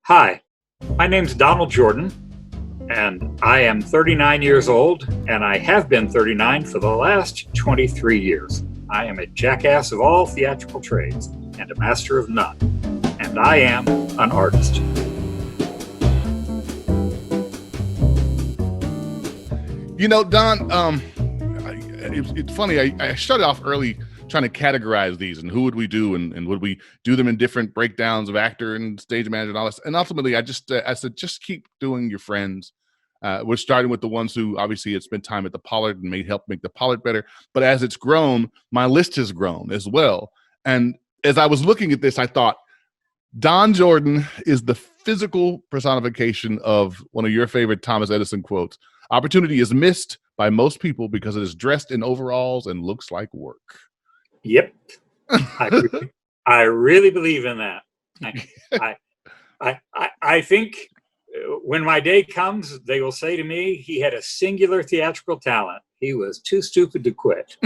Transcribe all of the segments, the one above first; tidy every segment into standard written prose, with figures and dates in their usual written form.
Hi, my name's Donald Jordan, and I am 39 years old, and I have been 39 for the last 23 years. I am a jackass of all theatrical trades and a master of none, and I am an artist. You know, Don, it's funny. I started off early trying to categorize these and who would we do and would we do them in different breakdowns of actor and stage manager and all this. And ultimately, I said, just keep doing your friends. We're starting with the ones who obviously had spent time at the Pollard and help make the Pollard better. But as it's grown, my list has grown as well. And as I was looking at this, I thought, Don Jordan is the physical personification of one of your favorite Thomas Edison quotes. Opportunity is missed by most people because it is dressed in overalls and looks like work. Yep, I really believe in that. I think when my day comes, they will say to me, he had a singular theatrical talent. He was too stupid to quit.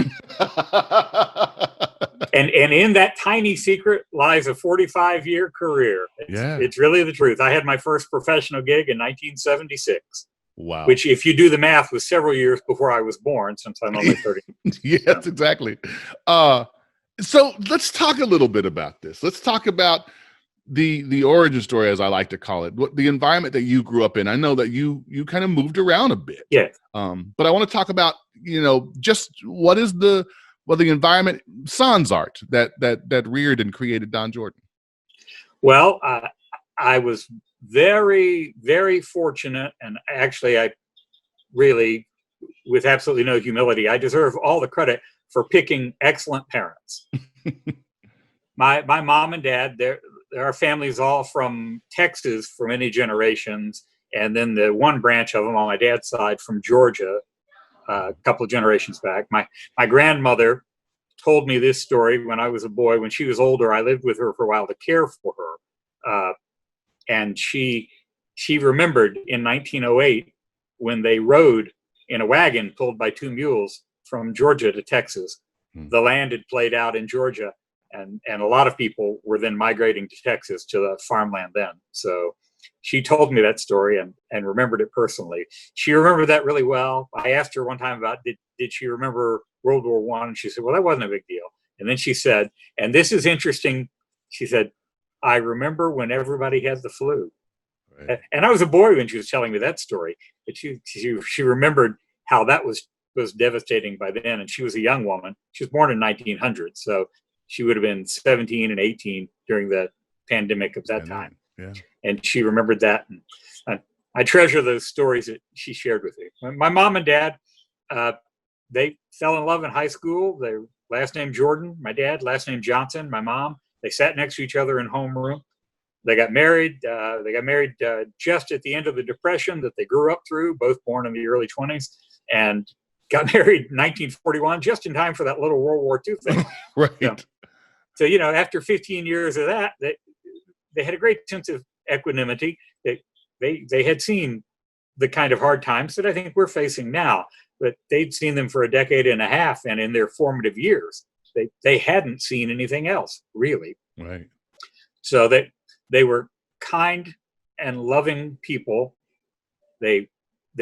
And in that tiny secret lies a 45-year career. It's really the truth. I had my first professional gig in 1976. Wow. Which, if you do the math, was several years before I was born, since I'm only 30. Yes, exactly. So let's talk a little bit about this. Let's talk about the origin story, as I like to call it, the environment that you grew up in. I know that you kind of moved around a bit. Yeah. But I want to talk about, just what is the environment, sans art that reared and created Don Jordan. Well, I was very, very fortunate, and actually I really, with absolutely no humility, I deserve all the credit for picking excellent parents. My mom and dad, our family's all from Texas for many generations, and then the one branch of them on my dad's side from Georgia a couple of generations back. My grandmother told me this story when I was a boy. When she was older, I lived with her for a while to care for her. And she remembered in 1908 when they rode in a wagon pulled by two mules from Georgia to Texas. The land had played out in Georgia, and a lot of people were then migrating to Texas, to the farmland then. So she told me that story and remembered it personally. She remembered that really well. I asked her one time about did she remember World War I, and she said, well, that wasn't a big deal. And then she said, and this is interesting, she said, I remember when everybody had the flu. Right. And I was a boy when she was telling me that story, but she remembered how that was devastating by then. And she was a young woman. She was born in 1900, so she would have been 17 and 18 during the pandemic of that time. Yeah. And she remembered that. And I treasure those stories that she shared with me. My mom and dad, they fell in love in high school. Their last name Jordan, my dad, last name Johnson, my mom. They sat next to each other in homeroom. They got married. Just at the end of the Depression that they grew up through, both born in the early 20s, and got married in 1941, just in time for that little World War II thing. Right. So, after 15 years of that, they had a great sense of equanimity. They had seen the kind of hard times that I think we're facing now, but they'd seen them for a decade and a half, and in their formative years, they hadn't seen anything else, really. Right. So they were kind and loving people. They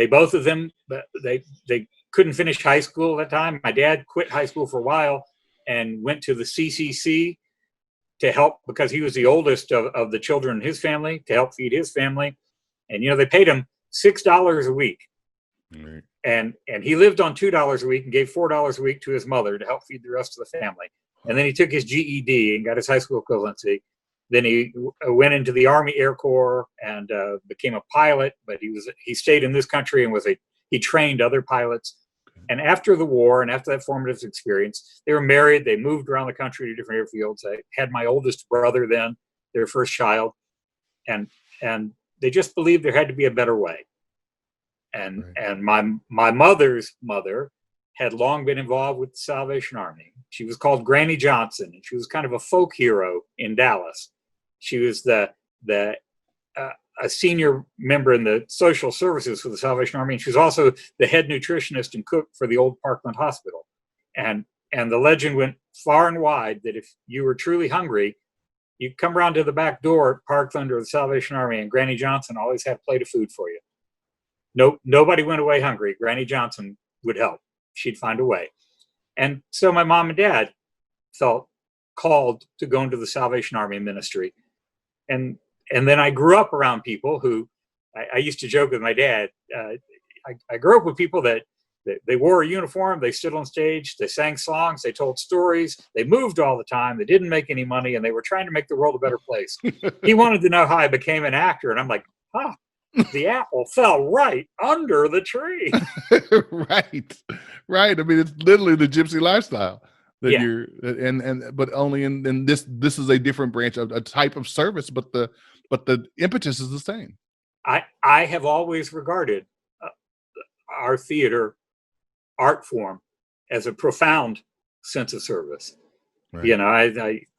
both of them, they couldn't finish high school at that time. My dad quit high school for a while and went to the CCC to help, because he was the oldest of the children in his family, to help feed his family. And, they paid him $6 a week. Right. And he lived on $2 a week and gave $4 a week to his mother to help feed the rest of the family. And then he took his GED and got his high school equivalency. Then he went into the Army Air Corps and became a pilot. But he stayed in this country and he trained other pilots. And after the war and after that formative experience, they were married. They moved around the country to different airfields. I had my oldest brother then, their first child, and they just believed there had to be a better way. And my mother's mother had long been involved with the Salvation Army. She was called Granny Johnson, and she was kind of a folk hero in Dallas. She was a senior member in the social services for the Salvation Army, and she was also the head nutritionist and cook for the old Parkland Hospital. And the legend went far and wide that if you were truly hungry, You come around to the back door, parked under the Salvation Army, and Granny Johnson always had a plate of food for you. Nobody went away hungry. Granny Johnson would help. She'd find a way. And so my mom and dad felt called to go into the Salvation Army ministry. And then I grew up around people who, I used to joke with my dad, I grew up with people that they wore a uniform, they stood on stage, they sang songs, they told stories, they moved all the time, they didn't make any money, and they were trying to make the world a better place. He wanted to know how I became an actor, and I'm like, the apple fell right under the tree. Right. I mean, it's literally the gypsy lifestyle that Yeah. you're, but only in this is a different branch of a type of service, but the impetus is the same. I have always regarded our theater art form as a profound sense of service. Right. You know,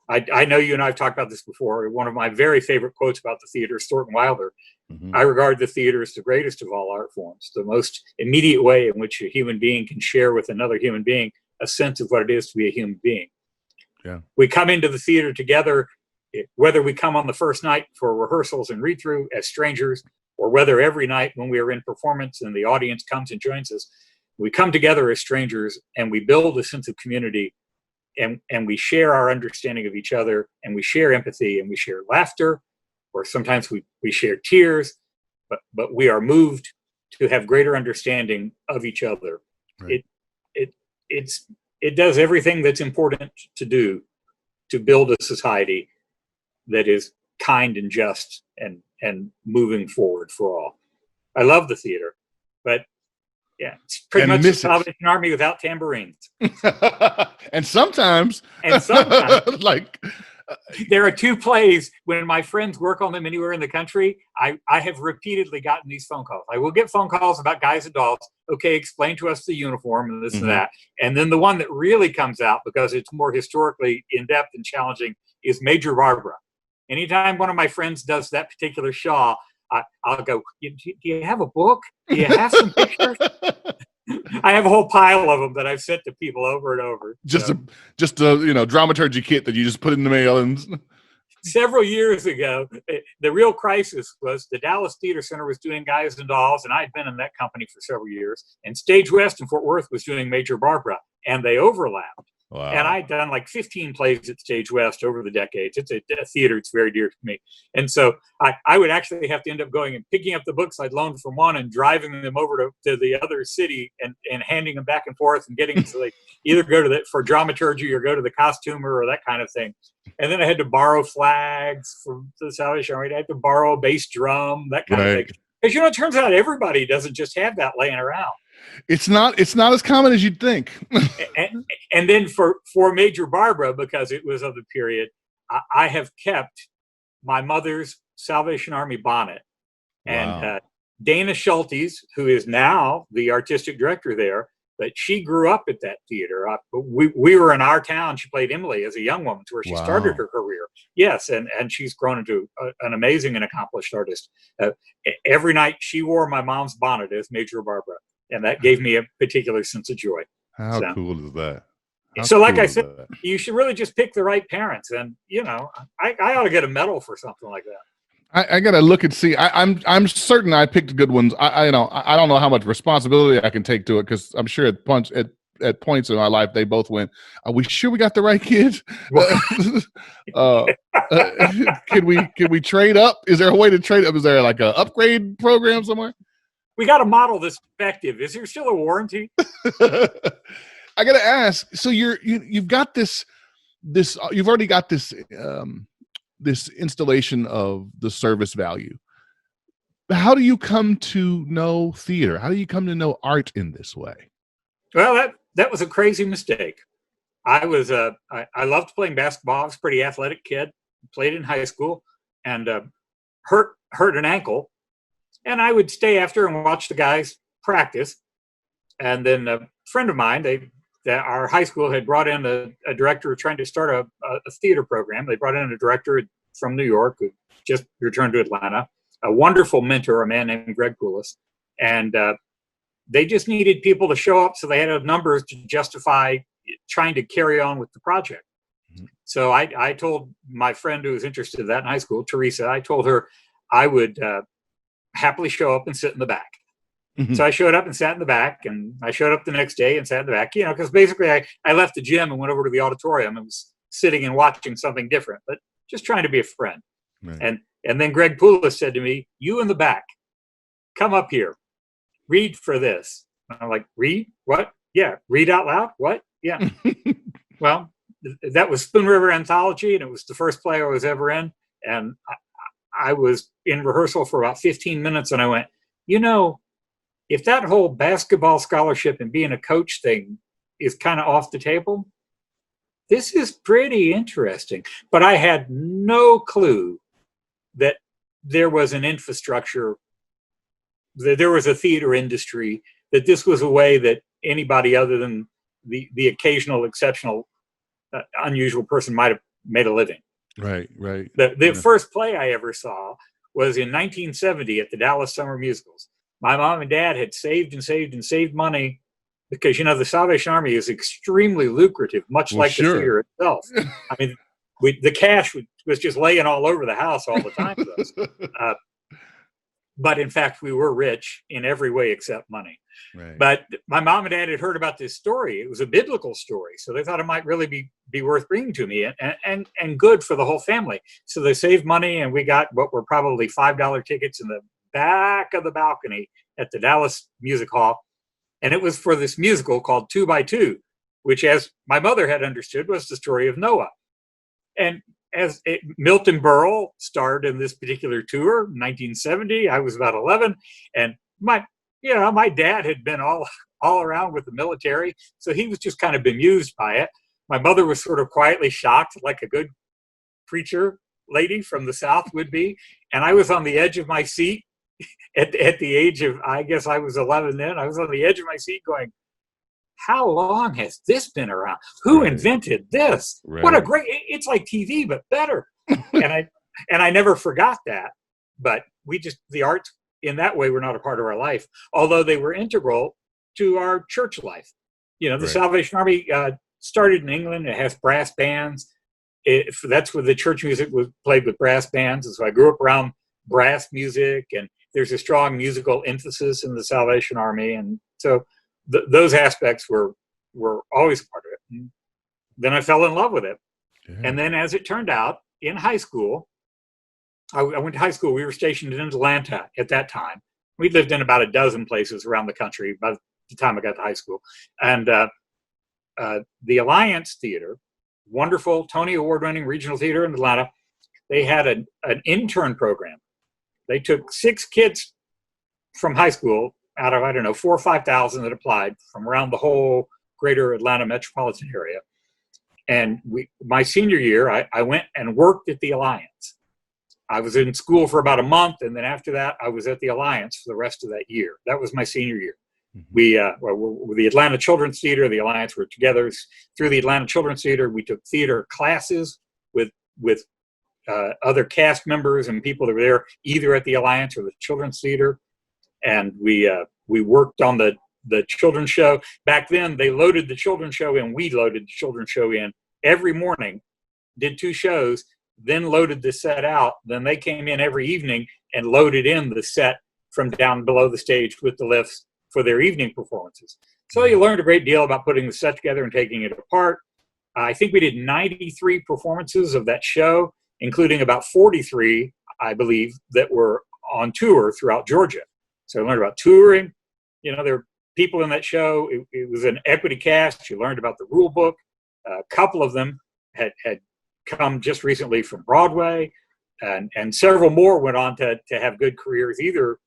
I know you and I've talked about this before. One of my very favorite quotes about the theater is Thornton Wilder. Mm-hmm. I regard the theater as the greatest of all art forms, the most immediate way in which a human being can share with another human being a sense of what it is to be a human being. Yeah. We come into the theater together, whether we come on the first night for rehearsals and read through as strangers, or whether every night when we are in performance and the audience comes and joins us, we come together as strangers and we build a sense of community, and we share our understanding of each other, and we share empathy, and we share laughter, or sometimes we share tears, but we are moved to have greater understanding of each other. Right. It does everything that's important to do to build a society that is kind and just and moving forward for all. I love the theater, but yeah, it's pretty much the Salvation Army without tambourines. and sometimes like there are two plays when my friends work on them anywhere in the country. I have repeatedly gotten these phone calls. I will get phone calls about Guys and Dolls. Okay, explain to us the uniform and this and that. And then the one that really comes out, because it's more historically in-depth and challenging, is Major Barbara. Anytime one of my friends does that particular Shaw, I'll go, do you have a book? Do you have some pictures? I have a whole pile of them that I've sent to people over and over. Just a dramaturgy kit that you just put in the mail. And several years ago, the real crisis was the Dallas Theater Center was doing Guys and Dolls, and I'd been in that company for several years. And Stage West in Fort Worth was doing Major Barbara, and they overlapped. Wow. And I'd done like 15 plays at Stage West over the decades. It's a theater. It's very dear to me. And so I would actually have to end up going and picking up the books I'd loaned from one and driving them over to the other city and handing them back and forth and getting them so they either go to for dramaturgy or go to the costumer or that kind of thing. And then I had to borrow flags from the Salvation Army. I had to borrow a bass drum, that kind of thing. Because, it turns out everybody doesn't just have that laying around. It's not as common as you'd think. and then for Major Barbara, because it was of the period, I have kept my mother's Salvation Army bonnet. And Dana Schultes, who is now the artistic director there, but she grew up at that theater. We were in our town. She played Emily as a young woman, to where she started her career. Yes, and she's grown into an amazing and accomplished artist. Every night she wore my mom's bonnet as Major Barbara. And that gave me a particular sense of joy. How cool is that? Like I said, you should really just pick the right parents. And, I ought to get a medal for something like that. I got to look and see. I'm certain I picked good ones. I don't know how much responsibility I can take to it, because I'm sure at points in my life, they both went, are we sure we got the right kids? Can we trade up? Is there a way to trade up? Is there like an upgrade program somewhere? We got to model this effective. Is there still a warranty? I got to ask. So you've got this you've already got this this installation of the service value. How do you come to know theater? How do you come to know art in this way? Well, that was a crazy mistake. I loved playing basketball. I was a pretty athletic kid. Played in high school and hurt an ankle. And I would stay after and watch the guys practice. And then a friend of mine, our high school had brought in a director trying to start a theater program. They brought in a director from New York who just returned to Atlanta, a wonderful mentor, a man named Greg Poulos. And they just needed people to show up, so they had numbers to justify trying to carry on with the project. So I told my friend who was interested in that in high school, Teresa, I told her I would happily show up and sit in the back. So I showed up and sat in the back, and I showed up the next day and sat in the back, because basically I left the gym and went over to the auditorium and was sitting and watching something different, but just trying to be a friend. Right. And then Greg Poulos said to me, "You in the back, come up here, read for this." And I'm like, "Read? What? Yeah, read out loud? What? Yeah." Well, that was Spoon River Anthology, and it was the first play I was ever in. And I was in rehearsal for about 15 minutes, and I went, if that whole basketball scholarship and being a coach thing is kind of off the table, this is pretty interesting. But I had no clue that there was an infrastructure, that there was a theater industry, that this was a way that anybody other than the occasional exceptional, unusual person might have made a living. Right. The first play I ever saw was in 1970 at the Dallas Summer Musicals. My mom and dad had saved money because, the Salvation Army is extremely lucrative, much like the theater itself. I mean, the cash was just laying all over the house all the time for us. But in fact, we were rich in every way except money. Right. But my mom and dad had heard about this story. It was a biblical story, so they thought it might really be worth bringing to me and good for the whole family. So they saved money, and we got what were probably $5 tickets in the back of the balcony at the Dallas Music Hall. And it was for this musical called 2 by 2, which, as my mother had understood, was the story of Noah. And Milton Berle starred in this particular tour, 1970. I was about 11, and my dad had been all around with the military, so he was just kind of bemused by it. My mother was sort of quietly shocked, like a good preacher lady from the South would be, and I was on the edge of my seat at the age of, I guess I was 11 then. I was on the edge of my seat going, how long has this been around? Who invented this? Right. What a great, it's like TV, but better. and I never forgot that. But the arts in that way were not a part of our life, although they were integral to our church life. The Salvation Army started in England. It has brass bands. That's where the church music was played with brass bands. And so I grew up around brass music, and there's a strong musical emphasis in the Salvation Army. And so those aspects were always part of it. And then I fell in love with it. Yeah. And then, as it turned out, in high school, I went to high school. We were stationed in Atlanta at that time. We lived in about a dozen places around the country by the time I got to high school. And the Alliance Theater, wonderful Tony Award-winning regional theater in Atlanta, they had an intern program. They took 6 kids from high school out of, 4,000 or 5,000 that applied from around the whole greater Atlanta metropolitan area. And my senior year, I went and worked at the Alliance. I was in school for about a month, and then after that, I was at the Alliance for the rest of that year. That was my senior year. Mm-hmm. With the Atlanta Children's Theater, the Alliance were together. Through the Atlanta Children's Theater, we took theater classes with other cast members and people that were there either at the Alliance or the Children's Theater. And we worked on the children's show. Back then, they loaded the children's show in. We loaded the children's show in every morning, did 2 shows, then loaded the set out. Then they came in every evening and loaded in the set from down below the stage with the lifts for their evening performances. So you learned a great deal about putting the set together and taking it apart. I think we did 93 performances of that show, including about 43, I believe, that were on tour throughout Georgia. So I learned about touring. There were people in that show. It was an equity cast. You learned about the rule book. A couple of them had come just recently from Broadway, and several more went on to have good careers, either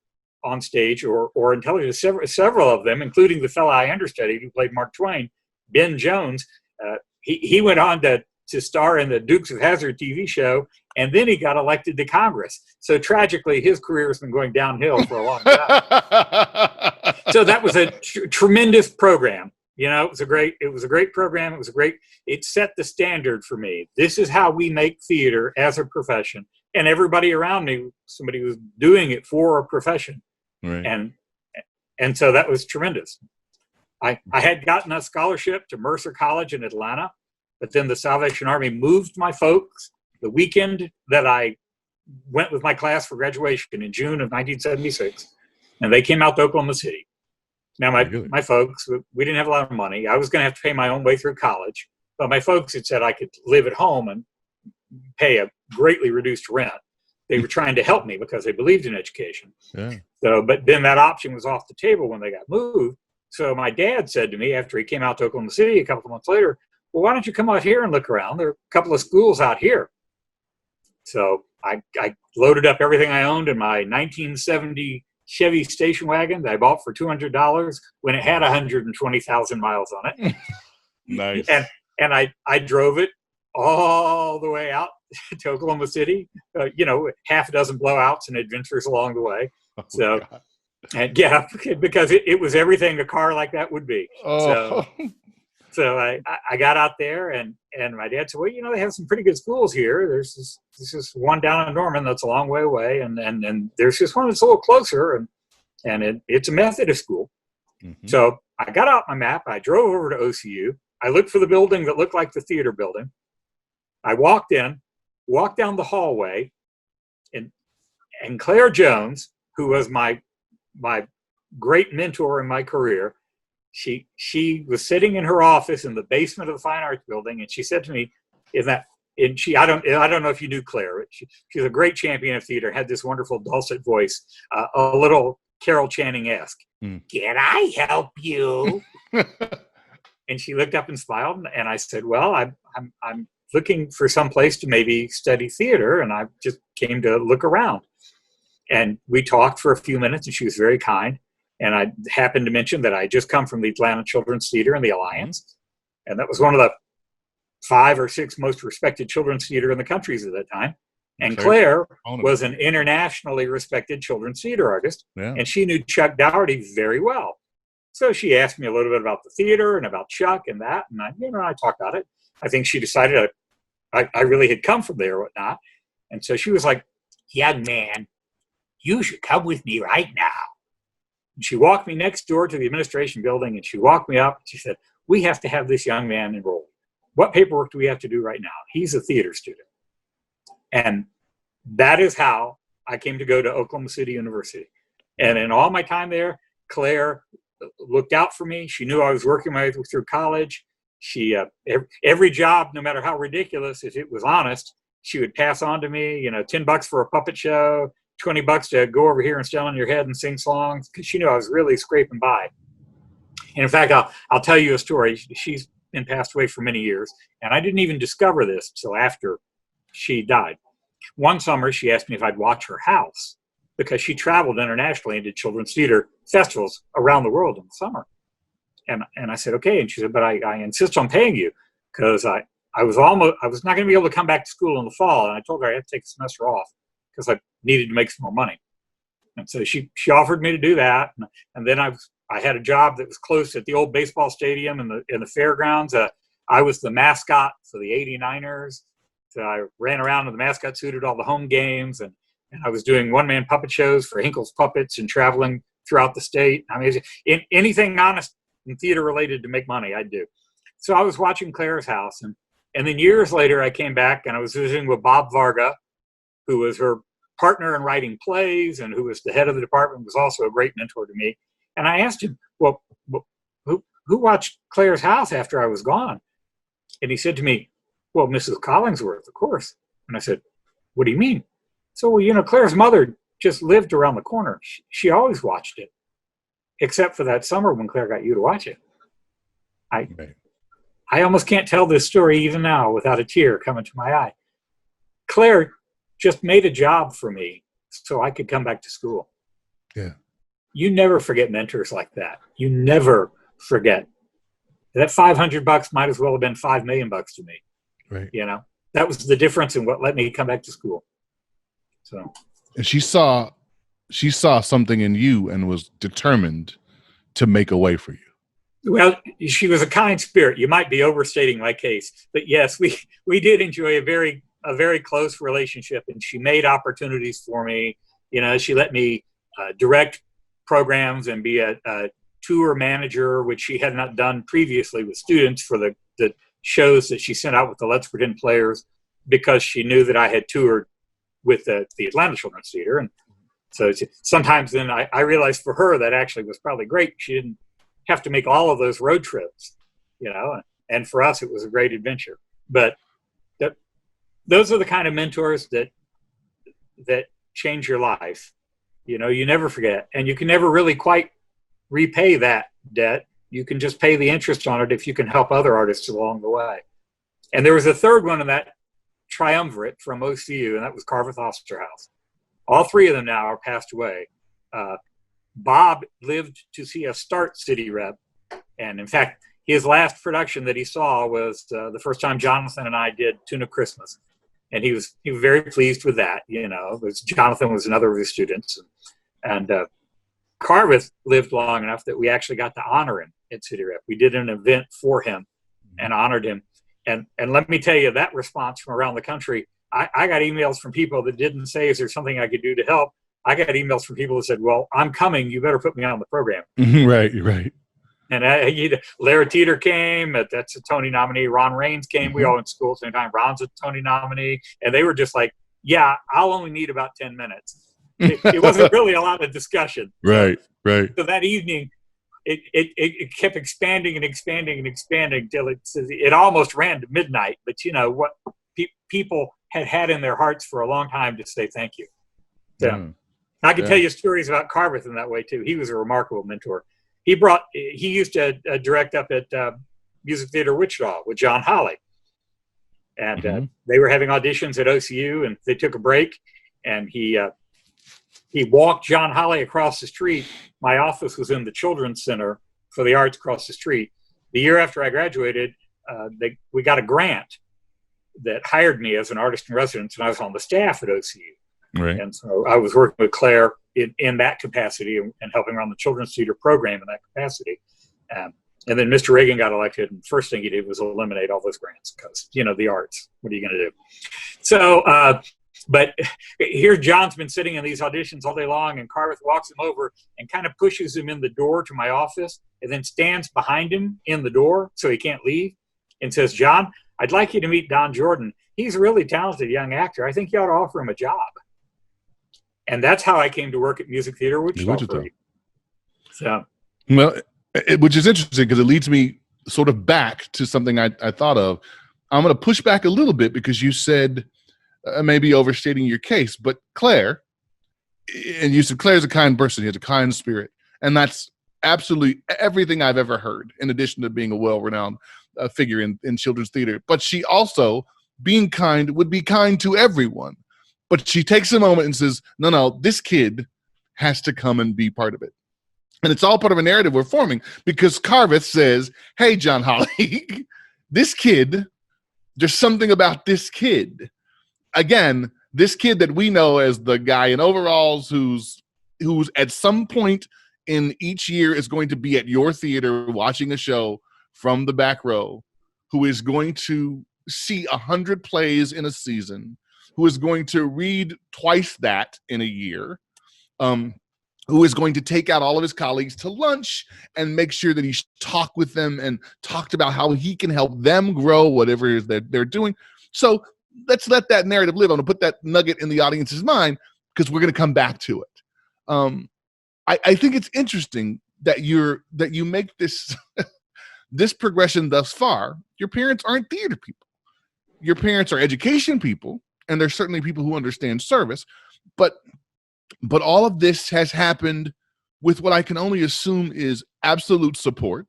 on stage or in television. Several of them, including the fellow I understudied who played Mark Twain, Ben Jones, he went on to star in the Dukes of Hazzard TV show, and then he got elected to Congress. So tragically, his career has been going downhill for a long time. So that was a tremendous program. It was a great program. It set the standard for me. This is how we make theater as a profession. And everybody around me, somebody was doing it for a profession. Right. And so that was tremendous. I had gotten a scholarship to Mercer College in Atlanta, But then the Salvation Army moved my folks the weekend that I went with my class for graduation in June of 1976, and they came out to Oklahoma City. Now, my folks, we didn't have a lot of money. I was going to have to pay my own way through college, but my folks had said I could live at home and pay a greatly reduced rent. They were trying to help me because they believed in education. Yeah. So, but then that option was off the table when they got moved. So my dad said to me after he came out to Oklahoma City a couple of months later, well, why don't you come out here and look around? There are a couple of schools out here. So I loaded up everything I owned in my 1970 Chevy station wagon that I bought for $200 when it had 120,000 miles on it. Nice. And I drove it all the way out to Oklahoma City, half a dozen blowouts and adventures along the way. So, and yeah, because it was everything a car like that would be. Oh. So I got out there and my dad said, well, they have some pretty good schools here. There's this one down in Norman that's a long way away. And there's this one that's a little closer and it's a Methodist school. Mm-hmm. So I got out my map. I drove over to OCU. I looked for the building that looked like the theater building. I walked down the hallway and Claire Jones, who was my great mentor in my career, she was sitting in her office in the basement of the Fine Arts Building, and she said to me, I don't know if you knew Claire, but she's a great champion of theater, had this wonderful dulcet voice, a little Carol Channing-esque. Can I help you? And she looked up and smiled, and I said, well, I'm looking for some place to maybe study theater, and I just came to look around. And we talked for a few minutes, and she was very kind. And I happened to mention that I just come from the Atlanta Children's Theater and the Alliance. And that was one of the 5 or 6 most respected children's theater in the countries at that time. And Claire was an internationally respected children's theater artist. Yeah. And she knew Chuck Dougherty very well. So she asked me a little bit about the theater and about Chuck and that. And I talked about it. I think she decided I really had come from there or whatnot. And so she was like, young man, you should come with me right now. And she walked me next door to the administration building, and she walked me up. And she said, we have to have this young man enrolled. What paperwork do we have to do right now? He's a theater student. And that is how I came to go to Oklahoma City University. And in all my time there, Claire looked out for me. She knew I was working my way through college. She, every job, no matter how ridiculous, if it was honest, she would pass on to me, $10 for a puppet show, $20 to go over here and stand on your head and sing songs, because she knew I was really scraping by. And in fact, I'll tell you a story. She's been passed away for many years, and I didn't even discover this till after she died. One summer, she asked me if I'd watch her house, because she traveled internationally and did children's theater festivals around the world in the summer. And I said, okay. And she said, but I insist on paying you, because I was not going to be able to come back to school in the fall. And I told her I had to take a semester off because I needed to make some more money. And so she offered me to do that. And then I had a job that was close at the old baseball stadium in the fairgrounds. I was the mascot for the 89ers. So I ran around in the mascot suit at all the home games. And I was doing one-man puppet shows for Hinkle's Puppets and traveling throughout the state. I mean, anything honest and theater related to make money, I'd do. So I was watching Claire's house. And then years later, I came back and I was visiting with Bob Varga, who was her partner in writing plays and who was the head of the department, was also a great mentor to me. And I asked him, well, who watched Claire's house after I was gone? And he said to me, well, Mrs. Collingsworth, of course. And I said, what do you mean? So, well, Claire's mother just lived around the corner. She always watched it, except for that summer when Claire got you to watch it. I almost can't tell this story even now without a tear coming to my eye. Claire just made a job for me so I could come back to school. Yeah. You never forget mentors like that. You never forget. That $500 might as well have been $5 million to me. Right. That was the difference in what let me come back to school. So. And she saw something in you and was determined to make a way for you. Well, she was a kind spirit. You might be overstating my case, but yes, we did enjoy a very close relationship, and she made opportunities for me. She let me direct programs and be a tour manager, which she had not done previously with students for the shows that she sent out with the Let's Pretend players because she knew that I had toured with the Atlanta Children's Theater. And so sometimes then I realized for her that actually was probably great. She didn't have to make all of those road trips, you know, and for us, it was a great adventure. But those are the kind of mentors that change your life. You know, you never forget, and you can never really quite repay that debt. You can just pay the interest on it if you can help other artists along the way. And there was a third one in that triumvirate from OCU, and that was Carveth Osterhaus. All three of them now are passed away. Bob lived to see us start City Rep, and in fact, his last production that he saw was the first time Jonathan and I did Tuna Christmas. And he was very pleased with that, you know. Jonathan was another of his students. And Carveth lived long enough that we actually got to honor him at City Rep. We did an event for him and honored him. And let me tell you, that response from around the country, I got emails from people that didn't say, is there something I could do to help? I got emails from people that said, well, I'm coming. You better put me on the program. Right. And Lara Teeter came. That's a Tony nominee. Ron Raines came. We all went to school at the same time. Ron's a Tony nominee. And they were just like, yeah, I'll only need about 10 minutes. It wasn't really a lot of discussion. Right. So that evening, it kept expanding and expanding and expanding till it almost ran to midnight. But, you know, what people had in their hearts for a long time to say thank you. So I can tell you stories about Carveth in that way, too. He was a remarkable mentor. He used to direct up at Music Theater Wichita with John Holly. And they were having auditions at OCU, and they took a break, and he walked John Holly across the street. My office was in the Children's Center for the Arts across the street. The year after I graduated, we got a grant that hired me as an artist in residence, and I was on the staff at OCU. Right. And so I was working with Claire in that capacity and helping run the Children's Theater program in that capacity. And then Mr. Reagan got elected, and the first thing he did was eliminate all those grants because, you know, the arts, what are you going to do? So, but here John's been sitting in these auditions all day long, and Carveth walks him over and kind of pushes him in the door to my office and then stands behind him in the door so he can't leave and says, John, I'd like you to meet Don Jordan. He's a really talented young actor. I think you ought to offer him a job. And that's how I came to work at Music Theater Wichita. So, well, which is interesting because it leads me sort of back to something I thought of. I'm going to push back a little bit because you said maybe overstating your case, but Claire, and you said Claire's a kind person. He has a kind spirit. And that's absolutely everything I've ever heard, in addition to being a well-renowned figure in children's theater. But she also, being kind, would be kind to everyone. But she takes a moment and says, no, this kid has to come and be part of it. And it's all part of a narrative we're forming because Carveth says, hey, John Holly, this kid, there's something about this kid. Again, this kid that we know as the guy in overalls who's at some point in each year is going to be at your theater watching a show from the back row, who is going to see 100 plays in a season, who is going to read twice that in a year, who is going to take out all of his colleagues to lunch and make sure that he's talked with them and talked about how he can help them grow whatever it is that they're doing. So let's let that narrative live. I'm going to put that nugget in the audience's mind because we're going to come back to it. I think it's interesting that you make this this progression thus far. Your parents aren't theater people. Your parents are education people. And there's certainly people who understand service, but all of this has happened with what I can only assume is absolute support.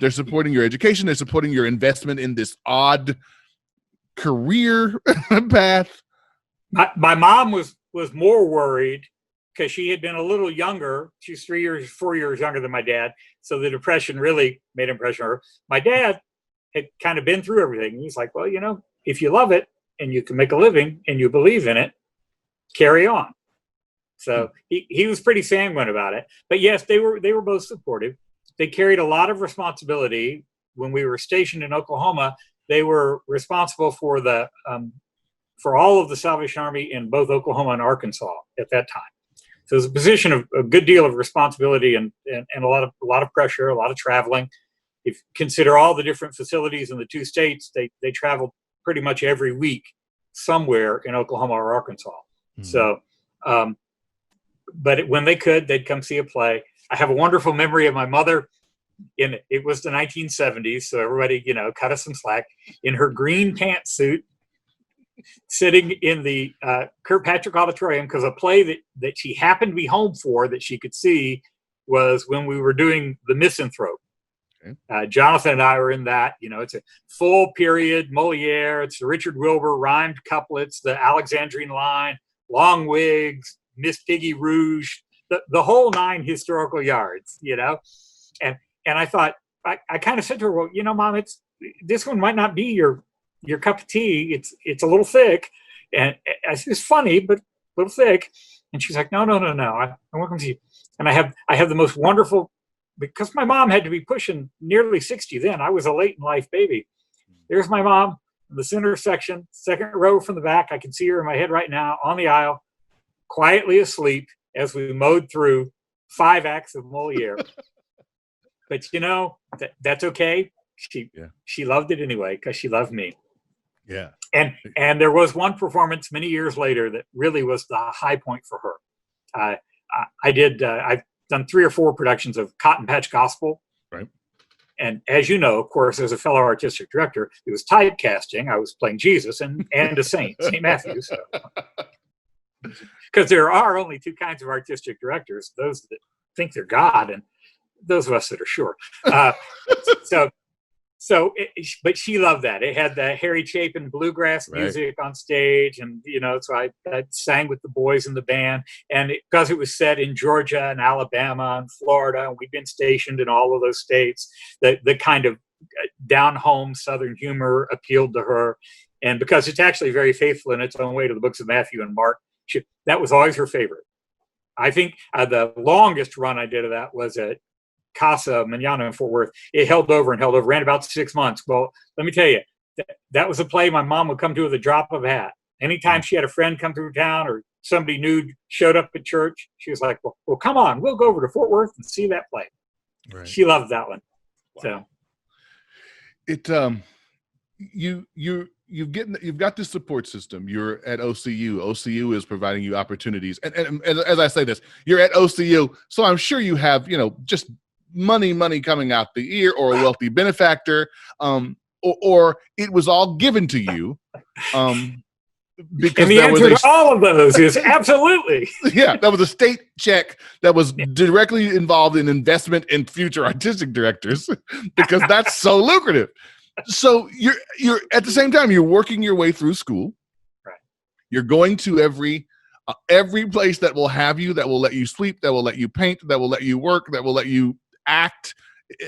They're supporting your education. They're supporting your investment in this odd career path. My mom was more worried because she had been a little younger. She's 4 years younger than my dad. So the depression really made an impression on her. My dad had kind of been through everything. He's like, well, you know, if you love it, and you can make a living and you believe in it, carry on. So he was pretty sanguine about it. But yes, they were both supportive. They carried a lot of responsibility. When we were stationed in Oklahoma, they were responsible for for all of the Salvation Army in both Oklahoma and Arkansas at that time. So it was a position of a good deal of responsibility and a lot of pressure, a lot of traveling. if you consider all the different facilities in the two states, they traveled pretty much every week somewhere in Oklahoma or Arkansas. Mm-hmm. So, but when they could, they'd come see a play. I have a wonderful memory of my mother. It was the 1970s, so everybody, cut us some slack. In her green pantsuit, sitting in the Kirkpatrick Auditorium, because a play that she happened to be home for that she could see was when we were doing The Misanthrope. Okay. Jonathan and I were in that. It's a full period Moliere. It's the Richard Wilbur rhymed couplets, the Alexandrine line, long wigs, Miss Piggy Rouge, the whole 9 historical yards. And I thought, I kind of said to her, well, Mom, this one might not be your cup of tea. It's a little thick. And I said, it's funny, but a little thick. And she's like, no. I want to see. And I have the most wonderful, because my mom had to be pushing nearly 60 then. I was a late in life baby. There's my mom in the center section, second row from the back. I can see her in my head right now on the aisle, quietly asleep as we mowed through 5 acts of Moliere. But that's okay. She loved it anyway because she loved me. Yeah. And there was one performance many years later that really was the high point for her. I've done 3 or 4 productions of Cotton Patch Gospel. Right. And as you know, of course, as a fellow artistic director, it was typecasting. I was playing Jesus and a saint, St. Matthew. Because there are only 2 kinds of artistic directors: those that think they're God and those of us that are sure. But she loved that. It had the Harry Chapin bluegrass music on stage, and so I sang with the boys in the band. And because it was set in Georgia and Alabama and Florida, and we'd been stationed in all of those states, the kind of down home Southern humor appealed to her. And because it's actually very faithful in its own way to the books of Matthew and Mark, that was always her favorite. I think the longest run I did of that was at Casa Manana in Fort Worth. It held over, ran about 6 months. Well, let me tell you, that was a play my mom would come to with a drop of a hat. Anytime she had a friend come through town or somebody new showed up at church, she was like, well, come on, we'll go over to Fort Worth and see that play. Right. She loved that one. Wow. So you've got this support system. You're at OCU. OCU is providing you opportunities. And as I say this, you're at OCU, so I'm sure you have, just money coming out the ear, or a wealthy benefactor, or it was all given to you. Because and the answer to all of those is absolutely. Yeah, that was a state check that was directly involved in investment in future artistic directors, because that's so lucrative. So you're at the same time, you're working your way through school. Right. You're going to every place that will have you, that will let you sleep, that will let you paint, that will let you work, that will let you act.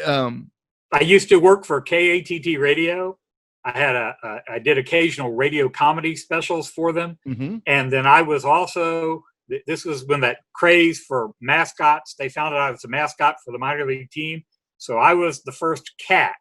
I used to work for KATT Radio. I did occasional radio comedy specials for them. Mm-hmm. And then I was also, this was when that craze for mascots, they found out I was a mascot for the minor league team. So I was the first cat.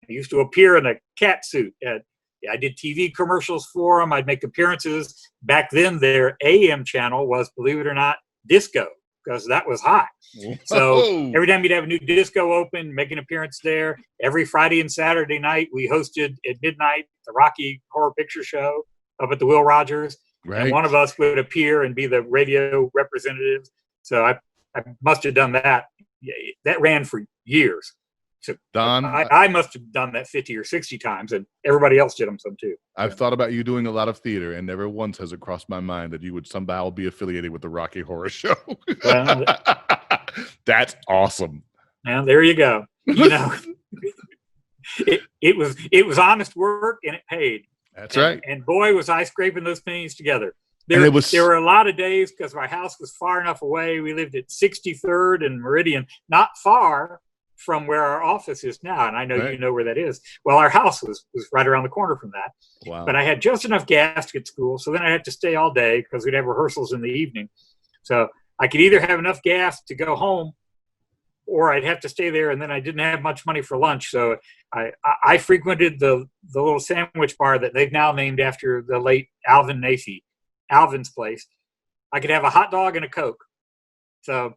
I used to appear in a cat suit. I did TV commercials for them. I'd make appearances. Back then, their AM channel was, believe it or not, disco, because that was hot. Whoa. So every time you'd have a new disco open, make an appearance there. Every Friday and Saturday night, we hosted at midnight the Rocky Horror Picture Show up at the Will Rogers. Right. And one of us would appear and be the radio representative. So I must have done that. That ran for years. So Don, I must have done that 50 or 60 times, and everybody else did them some too. I've thought about you doing a lot of theater, and never once has it crossed my mind that you would somehow be affiliated with the Rocky Horror Show. Well, that's awesome. Now there you go. It was honest work, and it paid. That's right. And boy, was I scraping those pennies together. There were a lot of days, because my house was far enough away. We lived at 63rd and Meridian, not far from where our office is now, and I know you know where that is. Well, our house was right around the corner from that. Wow. But I had just enough gas to get to school, so then I had to stay all day because we'd have rehearsals in the evening. So I could either have enough gas to go home, or I'd have to stay there, and then I didn't have much money for lunch. So I frequented the little sandwich bar that they've now named after the late Alvin Nathie, Alvin's place. I could have a hot dog and a Coke. So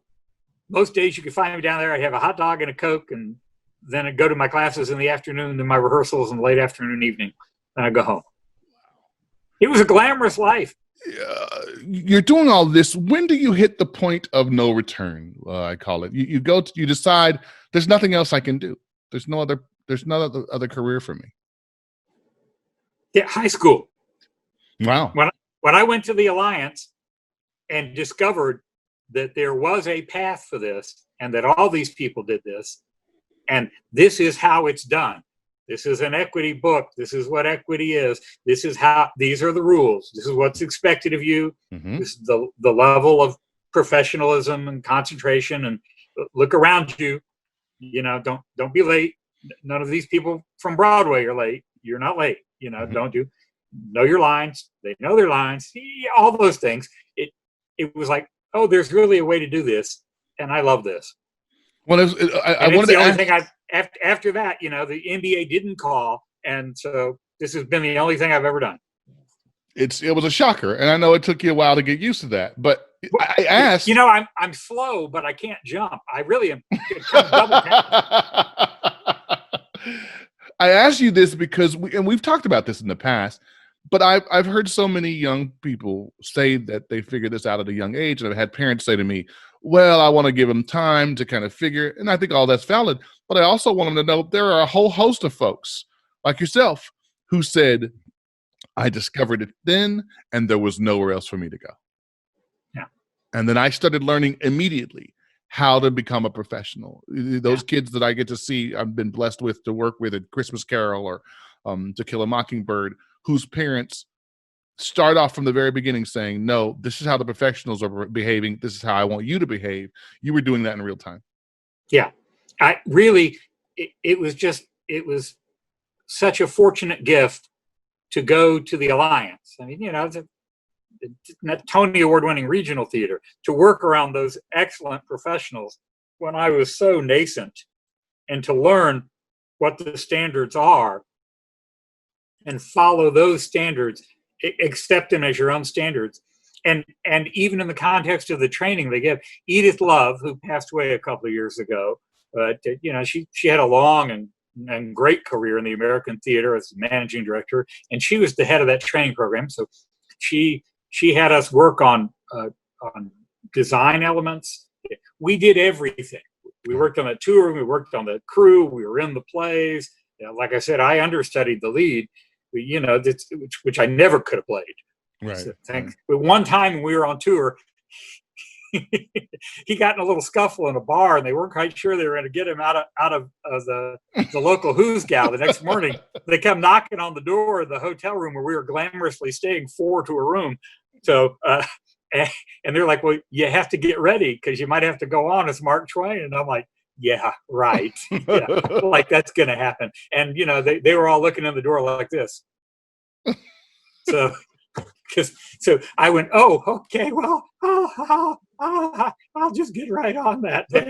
most days you could find me down there. I'd have a hot dog and a Coke, and then I'd go to my classes in the afternoon, then my rehearsals in the late afternoon, evening, and I'd go home. It was a glamorous life. You're doing all this. When do you hit the point of no return? I call it. You decide there's nothing else I can do. There's no other career for me. Yeah, high school. Wow. When I went to the Alliance and discovered that there was a path for this and that all these people did this, and this is how it's done. This is an equity book. This is what equity is. These are the rules. This is what's expected of you. Mm-hmm. This is the level of professionalism and concentration, and look around you. Don't be late. None of these people from Broadway are late. You're not late. Mm-hmm. Don't know your lines. They know their lines. All those things. It was like, oh, there's really a way to do this, and I love this. Well, I wanted to ask. After that, the NBA didn't call, and so this has been the only thing I've ever done. It was a shocker, and I know it took you a while to get used to that. But I asked, I'm slow, but I can't jump. I really am. Double tap. I asked you this because we've talked about this in the past, but I've heard so many young people say that they figured this out at a young age, and I've had parents say to me, well, I want to give them time to kind of figure, and I think all that's valid, but I also want them to know there are a whole host of folks like yourself who said, I discovered it then, and there was nowhere else for me to go. Yeah. And then I started learning immediately how to become a professional. Those kids that I get to see, I've been blessed with to work with at Christmas Carol or To Kill a Mockingbird, whose parents start off from the very beginning saying, no, this is how the professionals are behaving. This is how I want you to behave. You were doing that in real time. Yeah. It was such a fortunate gift to go to the Alliance. I mean, it's a Tony Award-winning regional theater, to work around those excellent professionals when I was so nascent, and to learn what the standards are and follow those standards, accept them as your own standards. And even in the context of the training they give, Edith Love, who passed away a couple of years ago, she had a long and great career in the American theater as managing director, and she was the head of that training program. So she had us work on design elements. We did everything. We worked on the tour. We worked on the crew. We were in the plays. Like I said, I understudied the lead. Which I never could have played. Right. So, thanks. But one time when we were on tour, he got in a little scuffle in a bar, and they weren't quite sure they were going to get him out of the local Who's gal. The next morning, they come knocking on the door of the hotel room where we were glamorously staying 4 to a room. So, and they're like, well, you have to get ready because you might have to go on as Mark Twain. And I'm like, yeah, right. Yeah, like that's going to happen. And, they were all looking in the door like this. So I went, oh, okay, well, I'll just get right on that then.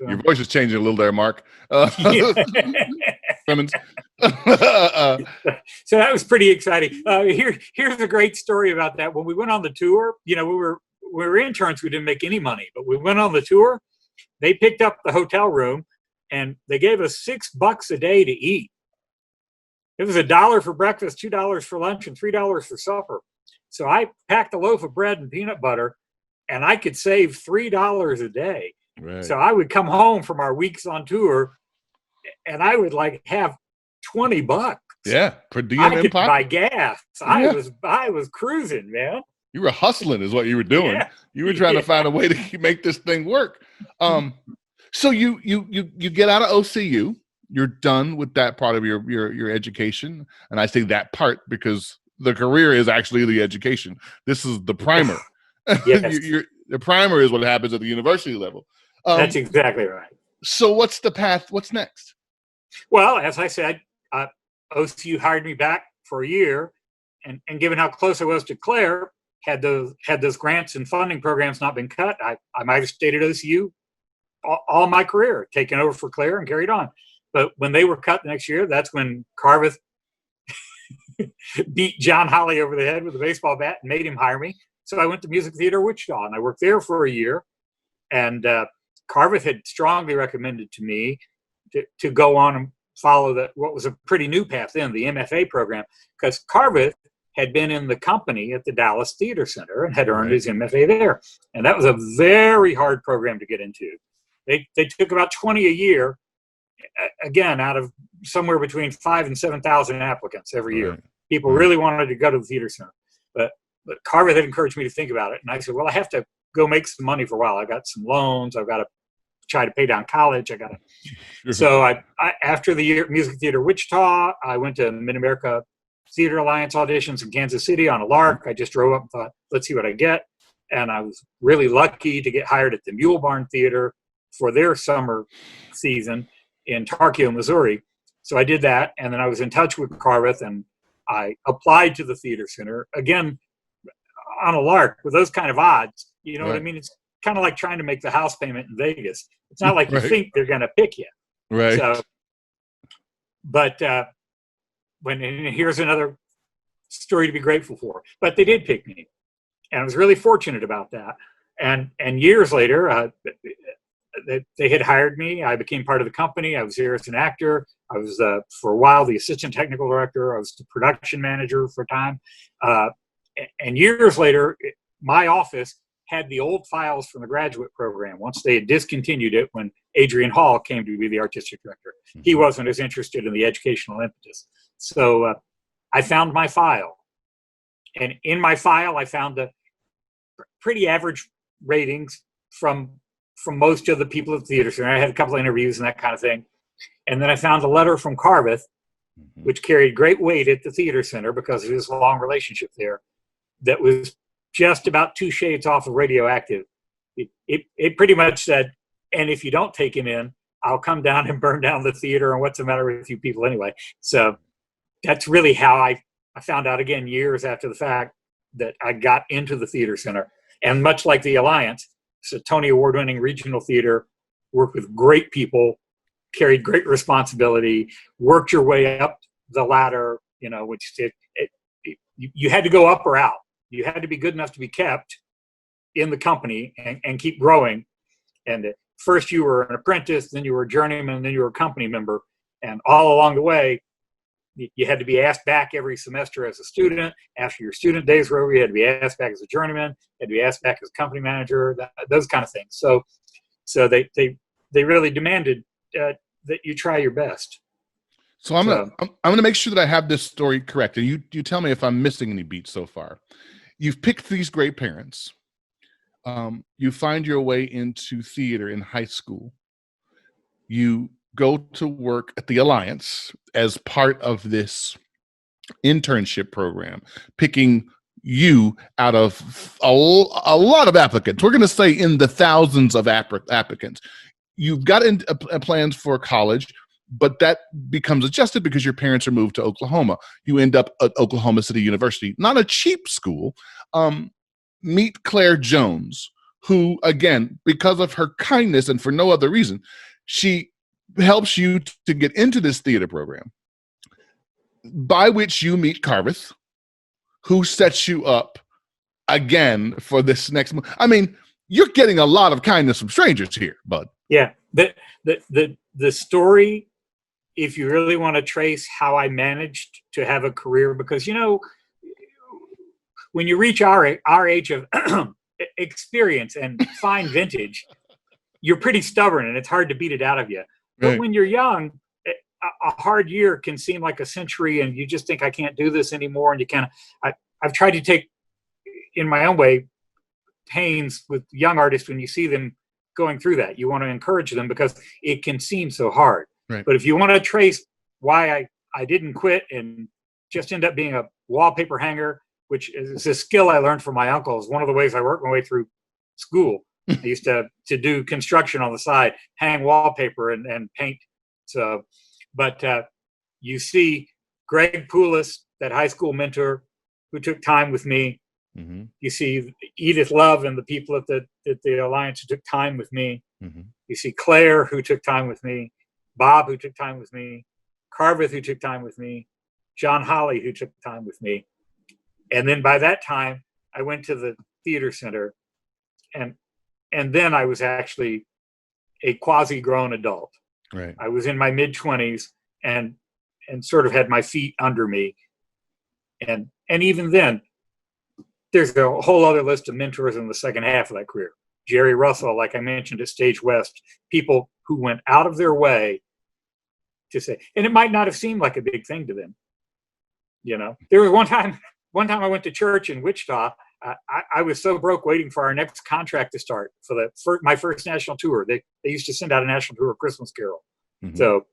Your voice is changing a little there, Mark. Clemens. So that was pretty exciting. Here's a great story about that. When we went on the tour, we were interns. We didn't make any money, but we went on the tour. They picked up the hotel room, and they gave us $6 a day to eat. It was $1 for breakfast, $2 for lunch, and $3 for supper. So I packed a loaf of bread and peanut butter, and I could save $3 a day. Right. So I would come home from our weeks on tour, and I would have $20. Yeah, per diem. I could buy gas. Yeah. I was cruising, man. You were hustling, is what you were doing. Yeah. You were trying to find a way to make this thing work. So you get out of OCU. You're done with that part of your education, and I say that part because the career is actually the education. This is the primer. Yes. The primer is what happens at the university level. That's exactly right. So what's the path? What's next? Well, as I said, OCU hired me back for a year, and given how close I was to Claire, had those grants and funding programs not been cut, I might have stayed at OCU all my career, taken over for Claire and carried on. But when they were cut the next year, that's when Carveth beat John Holly over the head with a baseball bat and made him hire me. So I went to Music Theater Wichita, and I worked there for a year. And Carveth had strongly recommended to me to go on and follow what was a pretty new path then, the MFA program, because Carveth had been in the company at the Dallas Theater Center and had earned his MFA there. And that was a very hard program to get into. They took about 20 a year, again, out of somewhere between 5,000 and 7,000 applicants every year. People really wanted to go to the theater center. But Carveth had encouraged me to think about it. And I said, well, I have to go make some money for a while. I got some loans. I've got to try to pay down college. So I after the year Music Theater Wichita, I went to Mid-America Theater Alliance auditions in Kansas City on a lark. I just drove up and thought, let's see what I get. And I was really lucky to get hired at the Mule Barn Theater for their summer season in Tarkio, Missouri. So I did that. And then I was in touch with Carveth and I applied to the theater center again on a lark with those kind of odds. You know what I mean? It's kind of like trying to make the house payment in Vegas. It's not like you think they're going to pick you. Right. So, but and here's another story to be grateful for. But they did pick me, and I was really fortunate about that. And years later, they had hired me. I became part of the company. I was there as an actor. I was for a while the assistant technical director. I was the production manager for a time. And years later, my office had the old files from the graduate program once they had discontinued it when Adrian Hall came to be the artistic director. He wasn't as interested in the educational impetus. So I found my file. And in my file, I found the pretty average ratings from most of the people at the theater center. I had a couple of interviews and that kind of thing. And then I found a letter from Carveth, which carried great weight at the theater center because of his long relationship there, that was just about 2 shades off of radioactive. It pretty much said, and if you don't take him in, I'll come down and burn down the theater, and what's the matter with you people anyway? So that's really how I found out, again, years after the fact, that I got into the theater center. And much like the Alliance, it's a Tony Award-winning regional theater, worked with great people, carried great responsibility, worked your way up the ladder, which you had to go up or out. You had to be good enough to be kept in the company and keep growing. And first you were an apprentice, then you were a journeyman, then you were a company member. And all along the way, you had to be asked back every semester as a student. After your student days were over, you had to be asked back as a journeyman, you had to be asked back as a company manager, those kind of things. So they really demanded that you try your best. So I'm gonna make sure that I have this story correct, and you tell me if I'm missing any beats so far. You've picked these great parents. You find your way into theater in high school. You go to work at the Alliance as part of this internship program, picking you out of a lot of applicants. We're going to say in the thousands of applicants. You've got plans for college, but that becomes adjusted because your parents are moved to Oklahoma. You end up at Oklahoma City University, not a cheap school. Meet Claire Jones, who, again, because of her kindness and for no other reason, she helps you to get into this theater program, by which you meet Carveth, who sets you up again for this next month. I mean, you're getting a lot of kindness from strangers here, bud. Yeah. The story, if you really want to trace how I managed to have a career, because, when you reach our age of experience and fine vintage, you're pretty stubborn and it's hard to beat it out of you. But when you're young, a hard year can seem like a century and you just think, I can't do this anymore. And I've tried to take, in my own way, pains with young artists when you see them going through that. You want to encourage them because it can seem so hard. Right. But if you want to trace why I didn't quit and just end up being a wallpaper hanger, which is a skill I learned from my uncle, is one of the ways I worked my way through school. I used to do construction on the side, hang wallpaper and paint. So, but you see Greg Poulos, that high school mentor who took time with me. Mm-hmm. You see Edith Love and the people at the Alliance who took time with me. Mm-hmm. You see Claire, who took time with me. Bob, who took time with me. Carveth, who took time with me. John Holly, who took time with me. And then by that time, I went to the theater center, and then I was actually a quasi-grown adult. Right. I was in my mid-20s and sort of had my feet under me. And even then, there's a whole other list of mentors in the second half of that career. Jerry Russell, like I mentioned at Stage West, people who went out of their way to say, and it might not have seemed like a big thing to them. There was one time I went to church in Wichita. I was so broke waiting for our next contract to start for my first national tour. They used to send out a national tour of Christmas Carol. Mm-hmm. So,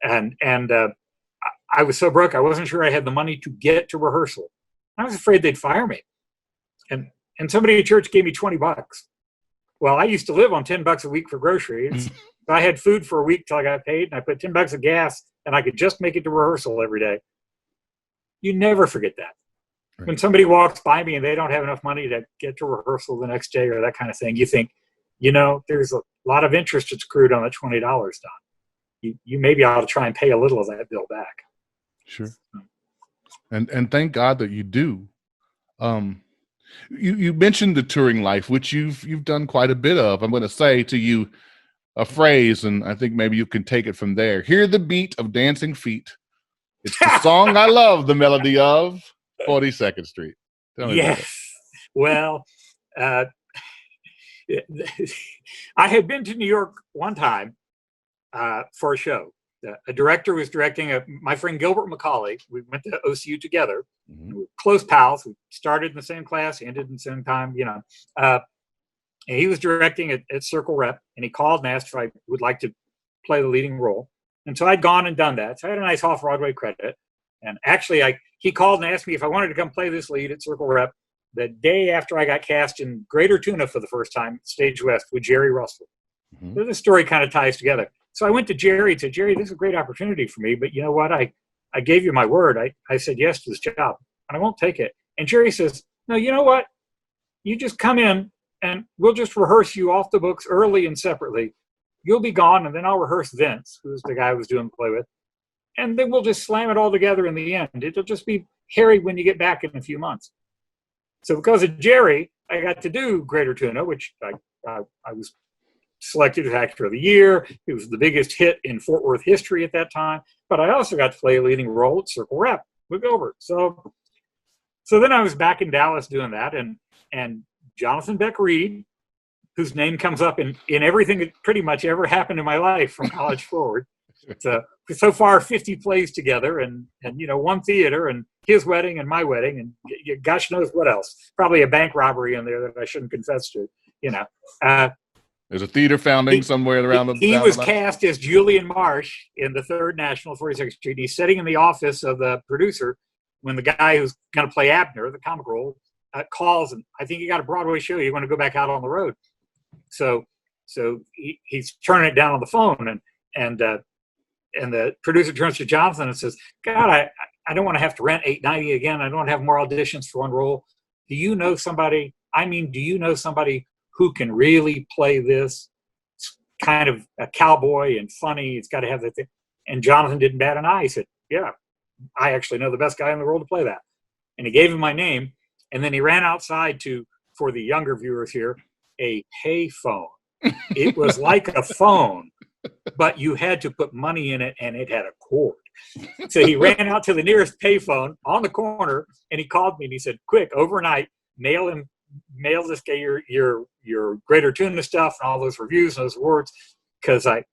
and I was so broke, I wasn't sure I had the money to get to rehearsal. I was afraid they'd fire me. And somebody at church gave me $20. Well, I used to live on $10 a week for groceries. So I had food for a week till I got paid, and I put $10 of gas, and I could just make it to rehearsal every day. You never forget that. Right. When somebody walks by me and they don't have enough money to get to rehearsal the next day or that kind of thing, you think, there's a lot of interest that's accrued on that $20, Don. You maybe ought to try and pay a little of that bill back. Sure. And thank God that you do. You mentioned the touring life, which you've done quite a bit of. I'm going to say to you a phrase, and I think maybe you can take it from there. Hear the beat of dancing feet. It's the song I love the melody of 42nd Street. Tell me about it. Well, I had been to New York one time for a show. A director was directing my friend Gilbert McCauley. We went to OCU together. Mm-hmm. We were close pals. We started in the same class, ended in the same time, and he was directing at Circle Rep, and he called and asked if I would like to play the leading role. And so I'd gone and done that. So I had a nice off-Broadway credit. And actually, he called and asked me if I wanted to come play this lead at Circle Rep the day after I got cast in Greater Tuna for the first time at Stage West with Jerry Russell. Mm-hmm. So the story kind of ties together. So I went to Jerry and said, Jerry, this is a great opportunity for me, but you know what? I gave you my word. I said yes to this job, and I won't take it. And Jerry says, no, you know what? You just come in, and we'll just rehearse you off the books early and separately. You'll be gone, and then I'll rehearse Vince, who's the guy I was doing the play with, and then we'll just slam it all together in the end. It'll just be hairy when you get back in a few months. So because of Jerry, I got to do Greater Tuna, which I was selected as Actor of the Year. It was the biggest hit in Fort Worth history at that time. But I also got to play a leading role at Circle Rep with Gilbert. So then I was back in Dallas doing that, and Jonathan Beck Reed, whose name comes up in everything that pretty much ever happened in my life from college forward. So far 50 plays together, and one theater, and his wedding and my wedding, and gosh knows what else. Probably a bank robbery in there that I shouldn't confess to. There's a theater founding somewhere around. He was cast as Julian Marsh in the Third National 42nd Street. He's sitting in the office of the producer when the guy who's going to play Abner, the comic role, calls, and I think you got a Broadway show. You want to go back out on the road. So he's turning it down on the phone, and the producer turns to Jonathan and says, God, I don't want to have to rent 890 again. I don't want to have more auditions for one role. Do you know somebody who can really play this? It's kind of a cowboy and funny. It's got to have that thing. And Jonathan didn't bat an eye. He said, yeah, I actually know the best guy in the world to play that. And he gave him my name. And then he ran outside for the younger viewers here, a pay phone. It was like a phone, but you had to put money in it, and it had a cord. So he ran out to the nearest payphone on the corner, and he called me, and he said, quick, overnight, mail this guy your Greater Tuna stuff and all those reviews and those awards, because I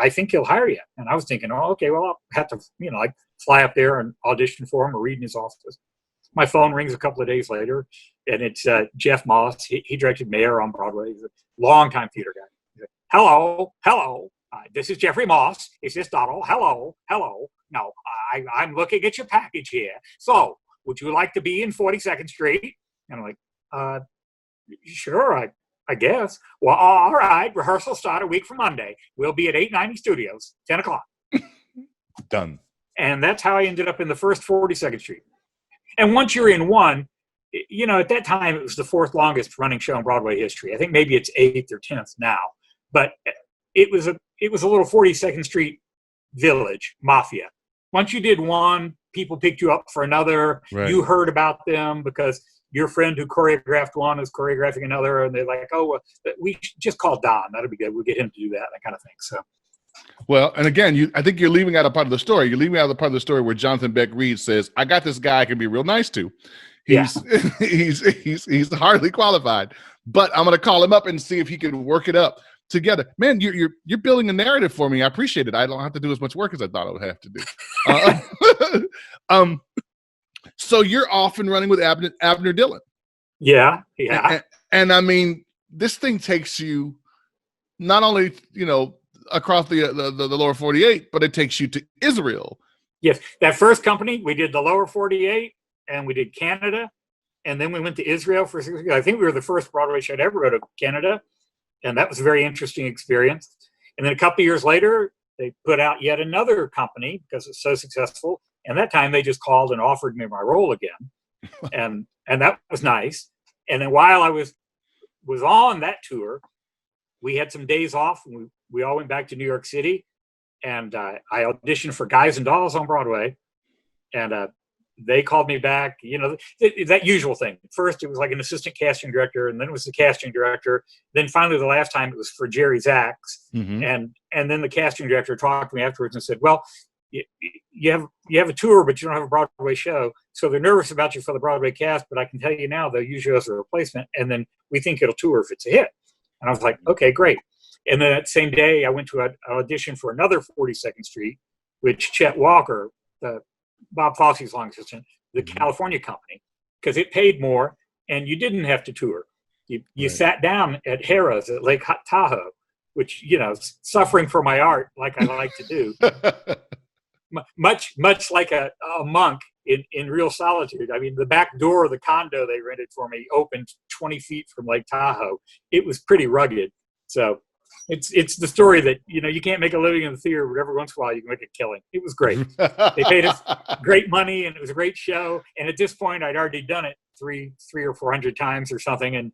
think he'll hire you. And I was thinking, oh, okay, well, I'll have to, like fly up there and audition for him or read in his office. My phone rings a couple of days later, and it's Jeff Moss. He directed Mayor on Broadway. He's a longtime theater guy. He said, hello. This is Jeffrey Moss. Is this Donald? Hello. No, I'm looking at your package here. So, would you like to be in 42nd Street? And I'm like, sure, I guess. Well, all right. Rehearsal start a week from Monday. We'll be at 890 Studios, 10 o'clock. Done. And that's how I ended up in the first 42nd Street. And once you're in one, at that time, it was the fourth longest running show in Broadway history. I think maybe it's 8th or 10th now. But it was a little 42nd Street village mafia. Once you did one, people picked you up for another. Right. You heard about them because your friend who choreographed one is choreographing another, and they're like, oh, we should just call Don. That'll be good. We'll get him to do that kind of thing. Well, and again, I think you're leaving out a part of the story. You're leaving out the part of the story where Jonathan Beck Reed says, "I got this guy I can be real nice to. He's he's hardly qualified, but I'm going to call him up and see if he can work it up together." Man, you're building a narrative for me. I appreciate it. I don't have to do as much work as I thought I would have to do. So you're off and running with Abner Dillon. Yeah. And I mean, this thing takes you not only, across the lower 48, but it takes you to Israel. Yes. That first company, we did the lower 48 and we did Canada. And then we went to Israel for 6 weeks. I think we were the first Broadway show to ever go to Canada. And that was a very interesting experience. And then a couple of years later, they put out yet another company because it's so successful. And that time they just called and offered me my role again. and that was nice. And then while I was on that tour, we had some days off and we all went back to New York City, and I auditioned for Guys and Dolls on Broadway, and they called me back, that usual thing. First it was like an assistant casting director, and then it was the casting director. Then finally the last time it was for Jerry Zaks. Mm-hmm. And then the casting director talked to me afterwards and said, well, you have a tour, but you don't have a Broadway show. So they're nervous about you for the Broadway cast, but I can tell you now, they'll use you as a replacement. And then we think it'll tour if it's a hit. And I was like, okay, great. And then that same day I went to an audition for another 42nd Street, which Chet Walker, Bob Fosse's long assistant, the California company, because it paid more and you didn't have to tour. You right. Sat down at Harrah's at Lake Tahoe, which, suffering for my art, like I like to do. Much like a monk in real solitude. I mean, the back door of the condo they rented for me opened 20 feet from Lake Tahoe. It was pretty rugged. So it's the story that, you can't make a living in the theater, but every once in a while you can make a killing. It was great. They paid us great money and it was a great show. And at this point I'd already done it three or 400 times or something. And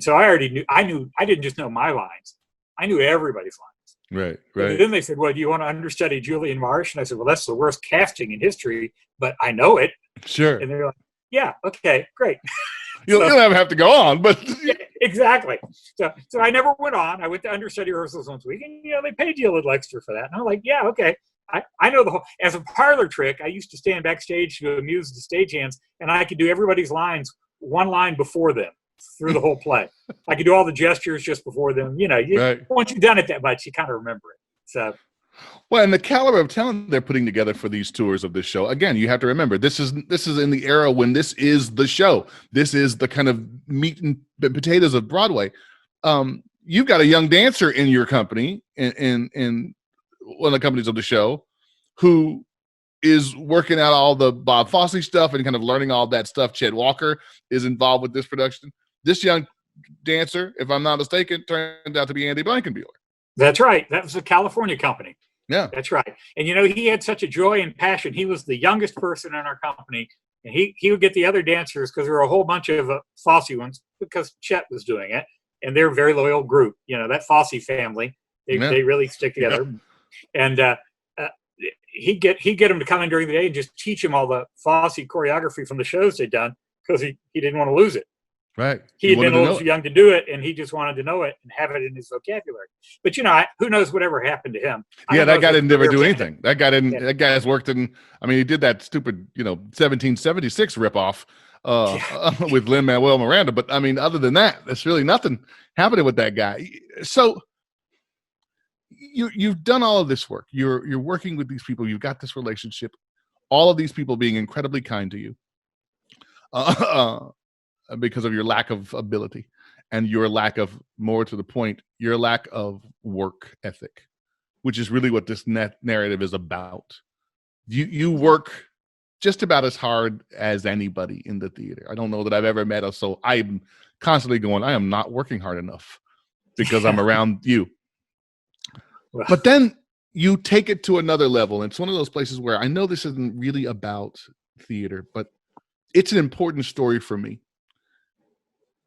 so I didn't just know my lines. I knew everybody's lines. Right. And then they said, well, do you want to understudy Julian Marsh? And I said, well, that's the worst casting in history, but I know it. Sure. And they're like, yeah, okay, great. You'll never have to go on, but yeah, exactly. So I never went on. I went to understudy rehearsals once a week, and they paid you a little extra for that. And I'm like, yeah, okay. I know the whole. As a parlor trick, I used to stand backstage to amuse the stagehands, and I could do everybody's lines one line before them through the whole play. I could do all the gestures just before them. Right. Once you've done it that much, you kind of remember it. So. Well, and the caliber of talent they're putting together for these tours of this show, again, you have to remember, this is in the era when this is the show. This is the kind of meat and potatoes of Broadway. You've got a young dancer in your company, in one of the companies of the show, who is working out all the Bob Fosse stuff and kind of learning all that stuff. Chet Walker is involved with this production. This young dancer, if I'm not mistaken, turned out to be Andy Blankenbuehler. That's right. That was a California company. Yeah. That's right. And, he had such a joy and passion. He was the youngest person in our company. And he would get the other dancers, because there were a whole bunch of Fosse ones, because Chet was doing it. And they're a very loyal group. That Fosse family, they really stick together. Yeah. And he'd get them to come in during the day and just teach him all the Fosse choreography from the shows they'd done, because he didn't want to lose it. Right. He had been a little too young to do it, and he just wanted to know it and have it in his vocabulary. But, who knows whatever happened to him. Yeah, that guy didn't ever do anything. That guy didn't. Yeah. That guy has worked in. I mean, he did that stupid, 1776 ripoff with Lin-Manuel Miranda. But I mean, other than that, there's really nothing happening with that guy. So you've done all of this work. You're working with these people. You've got this relationship. All of these people being incredibly kind to you. Because of your lack of ability and your lack of, more to the point, your lack of work ethic, which is really what this narrative is about. You work just about as hard as anybody in the theater. I don't know that I've ever met us. So I'm constantly going, I am not working hard enough because I'm around you. But then you take it to another level. And it's one of those places where I know this isn't really about theater, but it's an important story for me.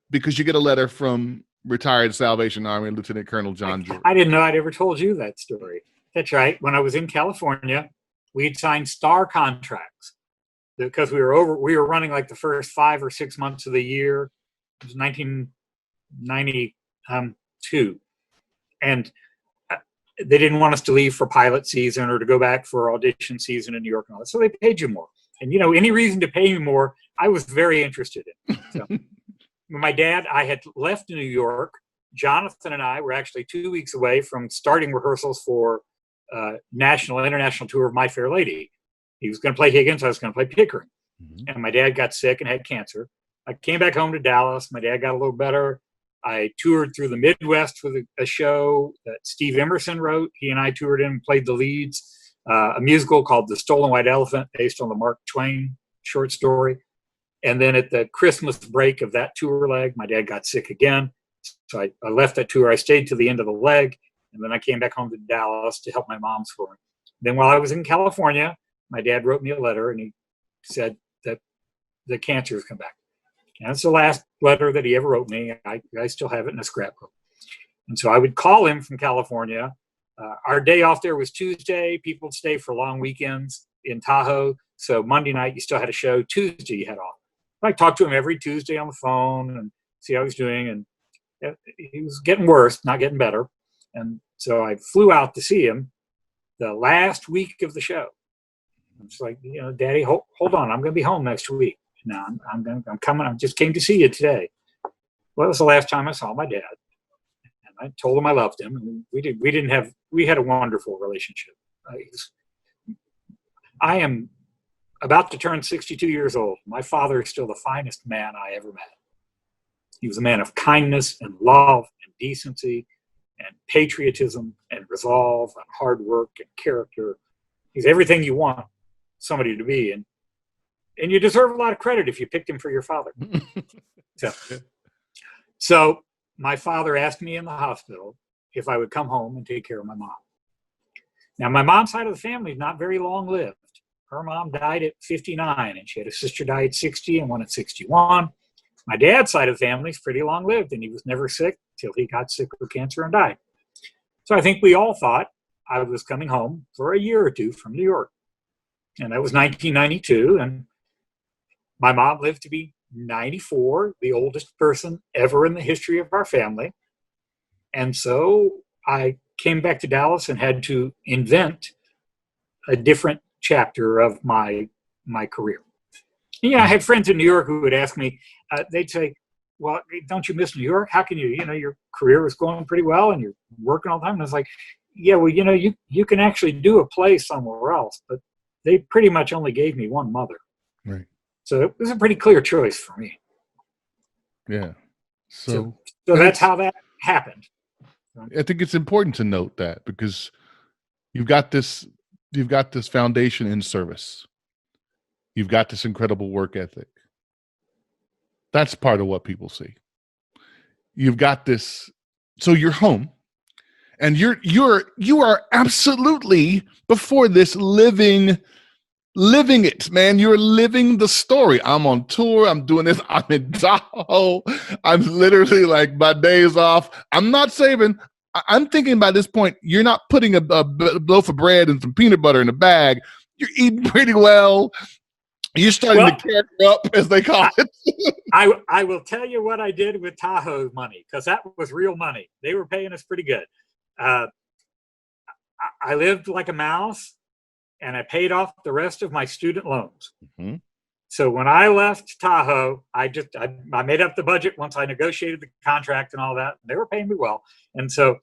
Because you get a letter from retired Salvation Army Lieutenant Colonel John George. I didn't know I'd ever told you that story. That's right. When I was in California, we'd signed star contracts because we were running like the first 5 or 6 months of the year. It was 1992. And they didn't want us to leave for pilot season or to go back for audition season in New York and all that. So they paid you more. And, any reason to pay me more, I was very interested in. So my dad, I had left New York. Jonathan and I were actually 2 weeks away from starting rehearsals for international tour of My Fair Lady. He was going to play Higgins. I was going to play Pickering. Mm-hmm. And my dad got sick and had cancer. I came back home to Dallas. My dad got a little better. I toured through the Midwest with a show that Steve Emerson wrote. He and I toured in and played the leads. A musical called The Stolen White Elephant, based on the Mark Twain short story. And then at the Christmas break of that tour leg, my dad got sick again. So I left that tour. I stayed to the end of the leg. And then I came back home to Dallas to help my mom for me. Then while I was in California, my dad wrote me a letter and he said that the cancer has come back. And that's the last letter that he ever wrote me. I still have it in a scrapbook. And so I would call him from California. Our day off there was Tuesday. People would stay for long weekends in Tahoe. So Monday night, you still had a show. Tuesday, you had off. I talked to him every Tuesday on the phone and see how he was doing. And he was getting worse, not getting better. And so I flew out to see him the last week of the show. I'm just like, Daddy, hold on. I'm going to be home next week. No, I'm coming. I just came to see you today. Well, that was the last time I saw my dad. And I told him I loved him. And we had a wonderful relationship. I am about to turn 62 years old. My father is still the finest man I ever met. He was a man of kindness and love and decency and patriotism and resolve and hard work and character. He's everything you want somebody to be. And you deserve a lot of credit if you picked him for your father. So my father asked me in the hospital if I would come home and take care of my mom. Now, my mom's side of the family is not very long lived. Her mom died at 59, and she had a sister die at 60 and one at 61. My dad's side of the family is pretty long lived, and he was never sick till he got sick with cancer and died. So I think we all thought I was coming home for a year or two from New York. And that was 1992, and my mom lived to be 94, the oldest person ever in the history of our family. And so I came back to Dallas and had to invent a different chapter of my career. I had friends in New York who would ask me, they'd say, well, don't you miss New York? How can you, your career is going pretty well and you're working all the time. And I was like, yeah, well, you can actually do a play somewhere else, but they pretty much only gave me one mother. Right. So it was a pretty clear choice for me. Yeah. So that's how that happened. I think it's important to note that because you've got this foundation in service. You've got this incredible work ethic. That's part of what people see. You've got this. So you're home and you are absolutely before this living it, man. You're living the story. I'm on tour. I'm doing this. I'm in Tahoe. I'm literally like my days off. I'm not saving. I'm thinking by this point, you're not putting a loaf of bread and some peanut butter in a bag. You're eating pretty well. You're starting to character up, as they call it. I will tell you what I did with Tahoe money, because that was real money. They were paying us pretty good. I lived like a mouse, and I paid off the rest of my student loans. Mm-hmm. So when I left Tahoe, I made up the budget once I negotiated the contract and all that. They were paying me well. And so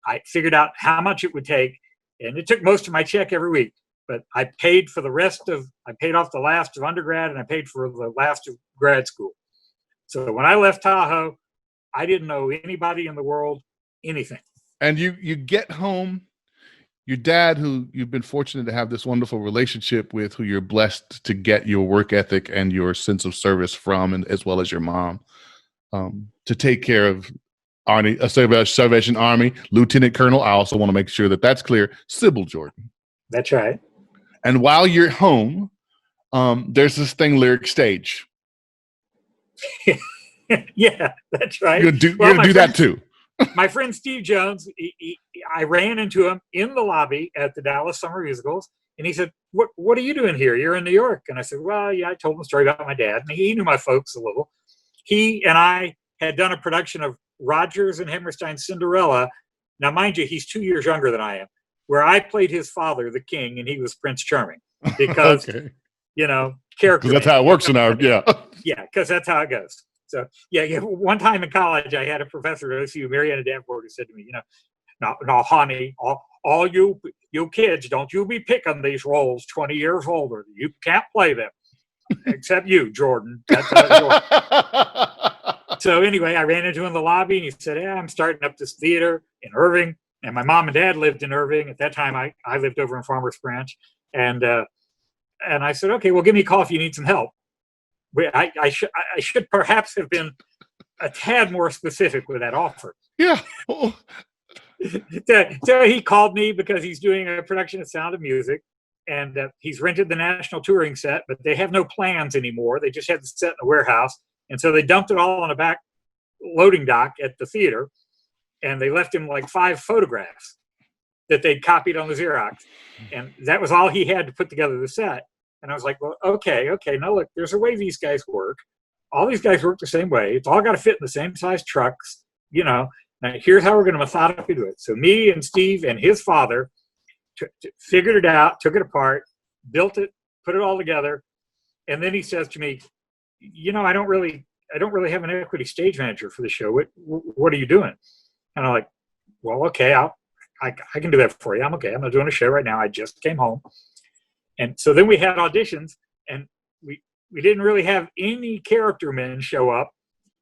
I figured out how much it would take, and it took most of my check every week. But I paid for I paid off the last of undergrad, and I paid for the last of grad school. So when I left Tahoe, I didn't owe anybody in the world anything. And you get home, your dad, who you've been fortunate to have this wonderful relationship with, who you're blessed to get your work ethic and your sense of service from, and as well as your mom, to take care of Salvation Army, Lieutenant Colonel. I also want to make sure that that's clear. Sybil Jordan. That's right. And while you're home, there's this thing, Lyric Stage. Yeah, that's right. You're gonna do that too. My friend Steve Jones, I ran into him in the lobby at the Dallas Summer Musicals, and he said, what are you doing here? You're in New York. And I said, well, yeah, I told him a story about my dad, and he knew my folks a little. He and I had done a production of Rodgers and Hammerstein's Cinderella Now, mind you, he's 2 years younger than I am, where I played his father, the king, and he was Prince Charming because, Okay. character. Because that's how it works in our, yeah. Yeah, because that's how it goes. So, yeah. One time in college, I had a professor at OSU, Mariana Danforth, who said to me, now, honey, all you kids, don't you be picking these roles 20 years older. You can't play them, except you, Jordan. That's So anyway, I ran into him in the lobby, and he said, I'm starting up this theater in Irving. And my mom and dad lived in Irving. At that time, I lived over in Farmers Branch. And I said, okay, well, give me a call if you need some help. I should perhaps have been a tad more specific with that offer. Yeah. So he called me because he's doing a production of Sound of Music, and he's rented the National Touring set, but they have no plans anymore. They just had the set in the warehouse. And so they dumped it all on a back loading dock at the theater, and they left him like 5 photographs that they'd copied on the Xerox. And that was all he had to put together the set. And I was like, well, okay. Now look, there's a way these guys work. All these guys work the same way. It's all got to fit in the same size trucks. Now here's how we're going to methodically do it. So me and Steve and his father figured it out, took it apart, built it, put it all together. And then he says to me, I don't really have an equity stage manager for the show. What are you doing? And I'm like, well, okay, I can do that for you. I'm okay. I'm not doing a show right now. I just came home. And so then we had auditions, and we didn't really have any character men show up.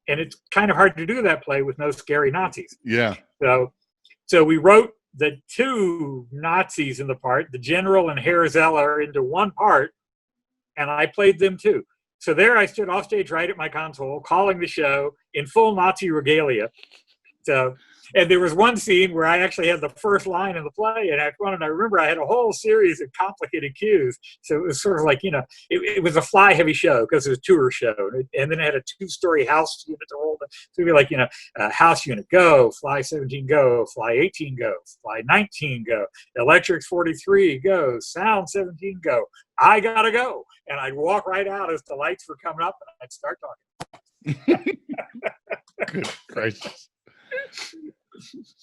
And it's kind of hard to do that play with no scary Nazis. Yeah. So we wrote the 2 Nazis in the part, the general and Herr Zeller, into one part, and I played them too. So there I stood off stage right at my console, calling the show in full Nazi regalia. And there was one scene where I actually had the first line in the play, and I remember I had a whole series of complicated cues. So it was sort of like, it was a fly-heavy show because it was a tour show. And then it had a 2-story house unit to hold it. So it'd be like, house unit, go, fly 17, go, fly 18, go, fly 19, go, electrics 43, go, sound 17, go, I gotta go. And I'd walk right out as the lights were coming up, and I'd start talking. Good gracious.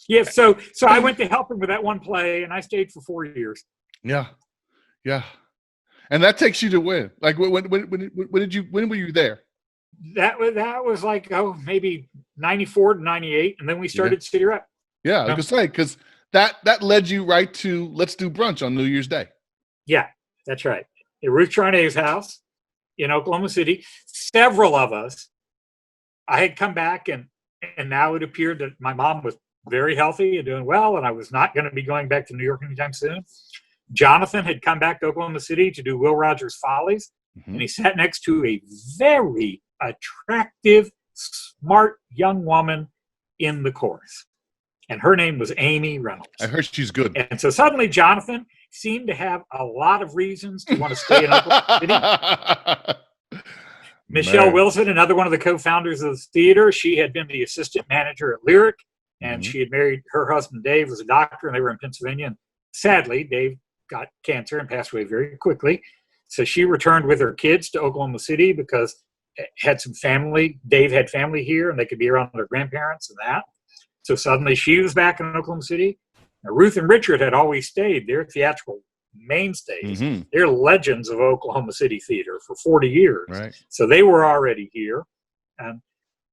Yeah, so I went to help him with that one play, and I stayed for 4 years. Yeah. And that takes you to when? Like when were you there? That was like maybe 94 to 98, and then we started City Rep. Yeah, I was gonna say, because that led you right to Let's Do Brunch on New Year's Day. Yeah, that's right. At Ruth Charnay's house in Oklahoma City. Several of us. I had come back, and now it appeared that my mom was very healthy and doing well, and I was not going to be going back to New York anytime soon. Jonathan had come back to Oklahoma City to do Will Rogers' Follies, and he sat next to a very attractive, smart young woman in the chorus. And her name was Amy Reynolds. I heard she's good. And so suddenly Jonathan seemed to have a lot of reasons to want to stay in Oklahoma City. Michelle Wilson, another one of the co-founders of the theater, she had been the assistant manager at Lyric, and she had married, her husband Dave was a doctor, and they were in Pennsylvania. And sadly, Dave got cancer and passed away very quickly. So she returned with her kids to Oklahoma City because had some family. Dave had family here, and they could be around their grandparents and that. So suddenly she was back in Oklahoma City. Now, Ruth and Richard had always stayed. They're theatrical mainstays. They're legends of Oklahoma City theater for 40 years. Right. So they were already here. And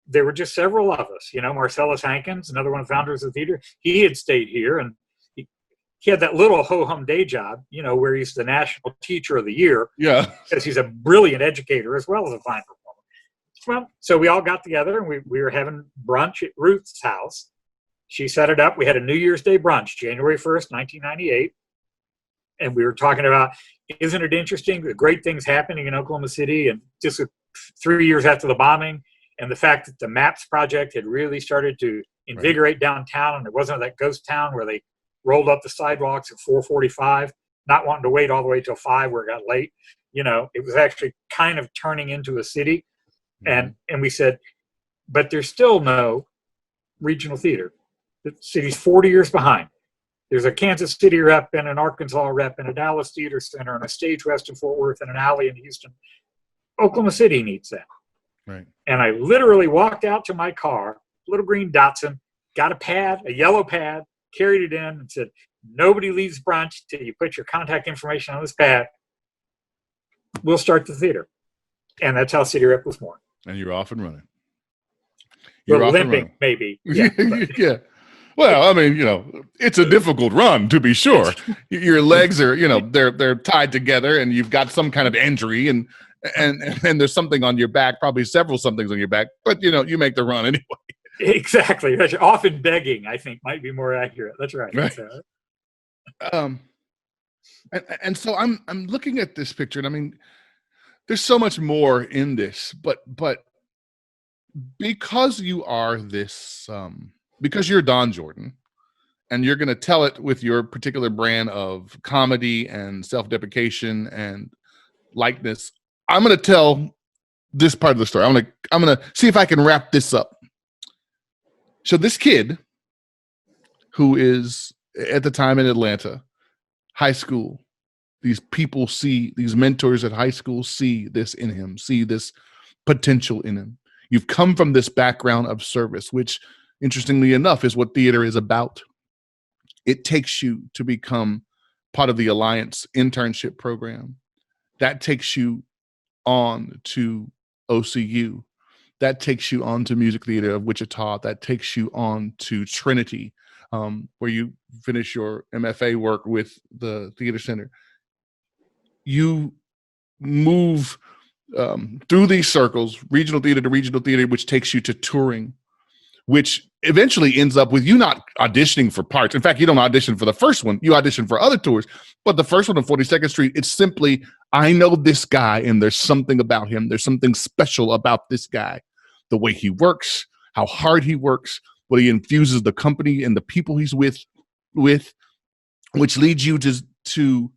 there were just several of us. Marcellus Hankins, another one of the founders of the theater, he had stayed here. And he had that little ho-hum day job, where he's the National Teacher of the Year. Yeah. Because he's a brilliant educator as well as a fine performer. Well, so we all got together, and we were having brunch at Ruth's house. She set it up. We had a New Year's Day brunch, January 1st, 1998. And we were talking about, isn't it interesting, the great things happening in Oklahoma City, and just 3 years after the bombing, and the fact that the MAPS project had really started to invigorate downtown, and it wasn't that ghost town where they rolled up the sidewalks at 4:45, not wanting to wait all the way till 5 where it got late. It was actually kind of turning into a city. And we said, but there's still no regional theater. The city's 40 years behind. There's a Kansas City rep and an Arkansas rep and a Dallas Theater Center and a Stage West in Fort Worth and an alley in Houston. Oklahoma City needs that. Right. And I literally walked out to my car, little green Datsun, got a pad, a yellow pad, carried it in and said, nobody leaves brunch till you put your contact information on this pad. We'll start the theater. And that's how City Rep was born. And you're off and running. You're limping, maybe. Yeah. Yeah. Well, I mean, it's a difficult run, to be sure. Your legs are, they're tied together, and you've got some kind of injury, and there's something on your back, probably several somethings on your back, but you make the run anyway. Exactly. That's often begging, I think, might be more accurate. That's right. Right. So, and so I'm looking at this picture, and I mean, there's so much more in this, but because you are this, because you're Don Jordan, and you're going to tell it with your particular brand of comedy and self-deprecation and likeness, I'm going to tell this part of the story. I'm going to see if I can wrap this up. So this kid, who is at the time in Atlanta, high school, these mentors at high school see this in him, see this potential in him. You've come from this background of service, which, interestingly enough, is what theater is about. It takes you to become part of the Alliance internship program. That takes you on to OCU. That takes you on to Music Theater of Wichita. That takes you on to Trinity, where you finish your MFA work with the Theater Center. You move through these circles, regional theater to regional theater, which takes you to touring, which eventually ends up with you not auditioning for parts. In fact, you don't audition for the first one. You audition for other tours. But the first one on 42nd Street, it's simply, I know this guy, and there's something about him. There's something special about this guy. The way he works, how hard he works, what he infuses the company and the people he's with, which leads you to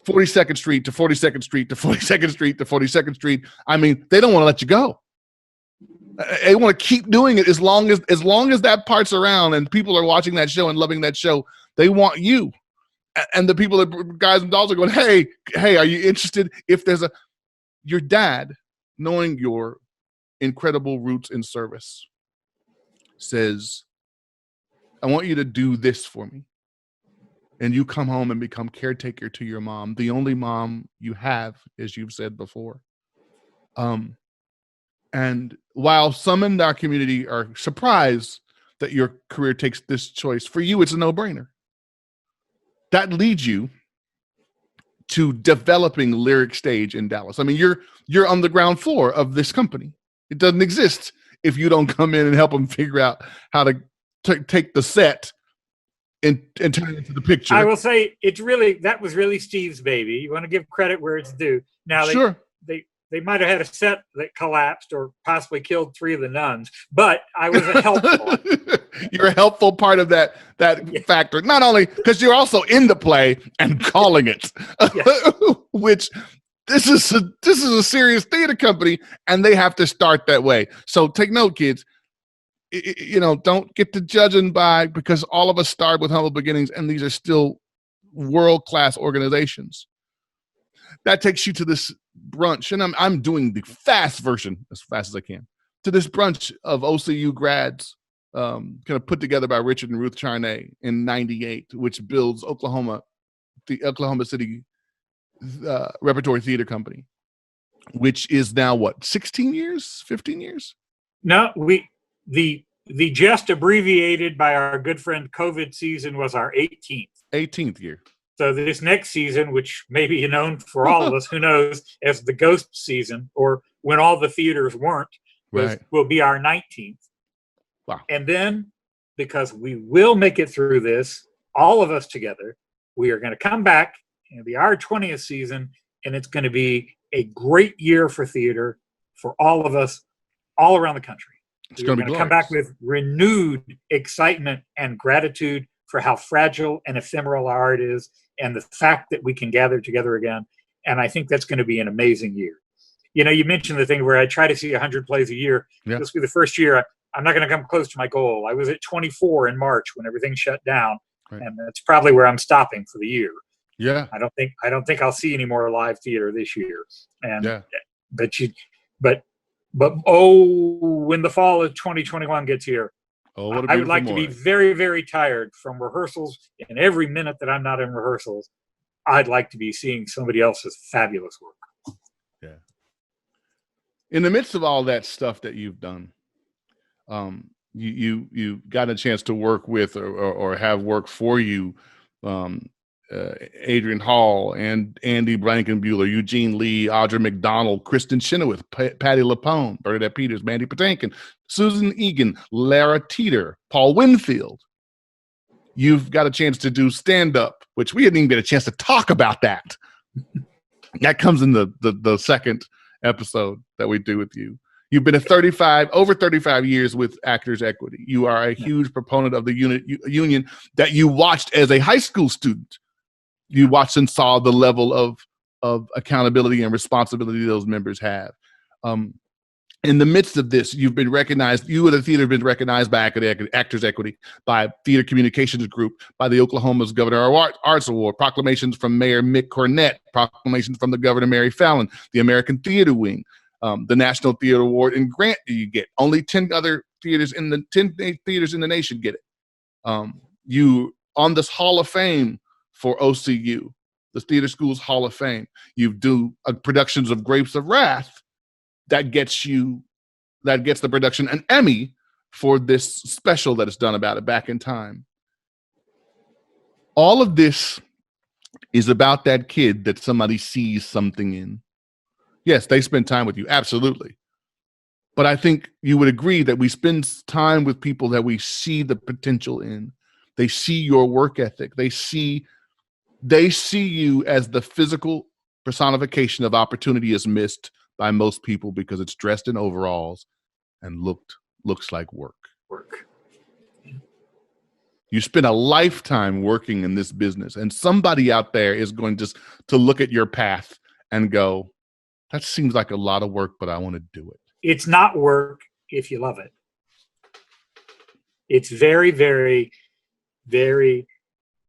42nd Street to 42nd Street to 42nd Street to 42nd Street. I mean, they don't want to let you go. They want to keep doing it as long as that part's around and people are watching that show and loving that show. They want you. And the people, that guys and dolls, are going, hey, are you interested? If there's your dad, knowing your incredible roots in service, says, I want you to do this for me. And you come home and become caretaker to your mom, the only mom you have, as you've said before. And while some in our community are surprised that your career takes this choice, for you, it's a no-brainer. That leads you to developing Lyric Stage in Dallas. I mean, you're on the ground floor of this company. It doesn't exist if you don't come in and help them figure out how to take the set and turn it into the picture. I will say that was really Steve's baby. You want to give credit where it's due. Now, sure. They might have had a set that collapsed or possibly killed 3 of the nuns, but I was a helpful. You're a helpful part of that factor. Not only because you're also in the play and calling it, which this is a serious theater company, and they have to start that way. So take note, kids. Don't get to judging because all of us start with humble beginnings, and these are still world-class organizations. That takes you to this brunch, and I'm doing the fast version as fast as I can, to this brunch of OCU grads, kind of put together by Richard and Ruth Charnay in '98, which builds the Oklahoma City Repertory Theater Company, which is now what, 16 years, 15 years? No, the just abbreviated by our good friend COVID season was our 18th year. So this next season, which may be known for all of us, who knows, as the ghost season, or when all the theaters weren't, will be our 19th. Wow. And then, because we will make it through this, all of us together, we are going to come back. It'll be our 20th season, and it's going to be a great year for theater for all of us all around the country. We're going to come back with renewed excitement and gratitude for how fragile and ephemeral our art is, and the fact that we can gather together again. And I think that's going to be an amazing year. You mentioned the thing where I try to see 100 plays a year. Yeah. This will be the first year. I'm not going to come close to my goal. I was at 24 in March when everything shut down. Right. And that's probably where I'm stopping for the year. Yeah. I don't think I'll see any more live theater this year. And but when the fall of 2021 gets here, Oh, what a I would beautiful like to be morning. very, very tired from rehearsals, and every minute that I'm not in rehearsals, I'd like to be seeing somebody else's fabulous work. Yeah. In the midst of all that stuff that you've done, you got a chance to work with or have work for you, um, Adrian Hall and Andy Blankenbuehler, Eugene Lee, Audra McDonald, Kristen Chenoweth, Patty LaPone, Bernadette Peters, Mandy Patinkin, Susan Egan, Lara Teeter, Paul Winfield. You've got a chance to do stand-up, which we didn't even get a chance to talk about that. That comes in the second episode that we do with you. You've been over 35 years with Actors Equity. You are a huge proponent of the union that you watched as a high school student. You watched and saw the level of accountability and responsibility those members have. In the midst of this, you've been recognized, you and the theater have been recognized by Actors Equity, by Theater Communications Group, by the Oklahoma's Governor Arts Award, proclamations from Mayor Mick Cornett, proclamations from the Governor Mary Fallon, the American Theater Wing, the National Theater Award and grant you get. Only 10 theaters in the nation get it. You on this Hall of Fame for OCU, the Theater Schools Hall of Fame. You do productions of Grapes of Wrath that gets the production an Emmy for this special that is done about it, Back in Time. All of this is about that kid that somebody sees something in. Yes, they spend time with you, absolutely. But I think you would agree that we spend time with people that we see the potential in. They see your work ethic. They see you as the physical personification of opportunity is missed by most people because it's dressed in overalls and looks like work. You spend a lifetime working in this business, and somebody out there is going to look at your path and go, that seems like a lot of work, but I want to do it. It's not work if you love it. It's very, very, very,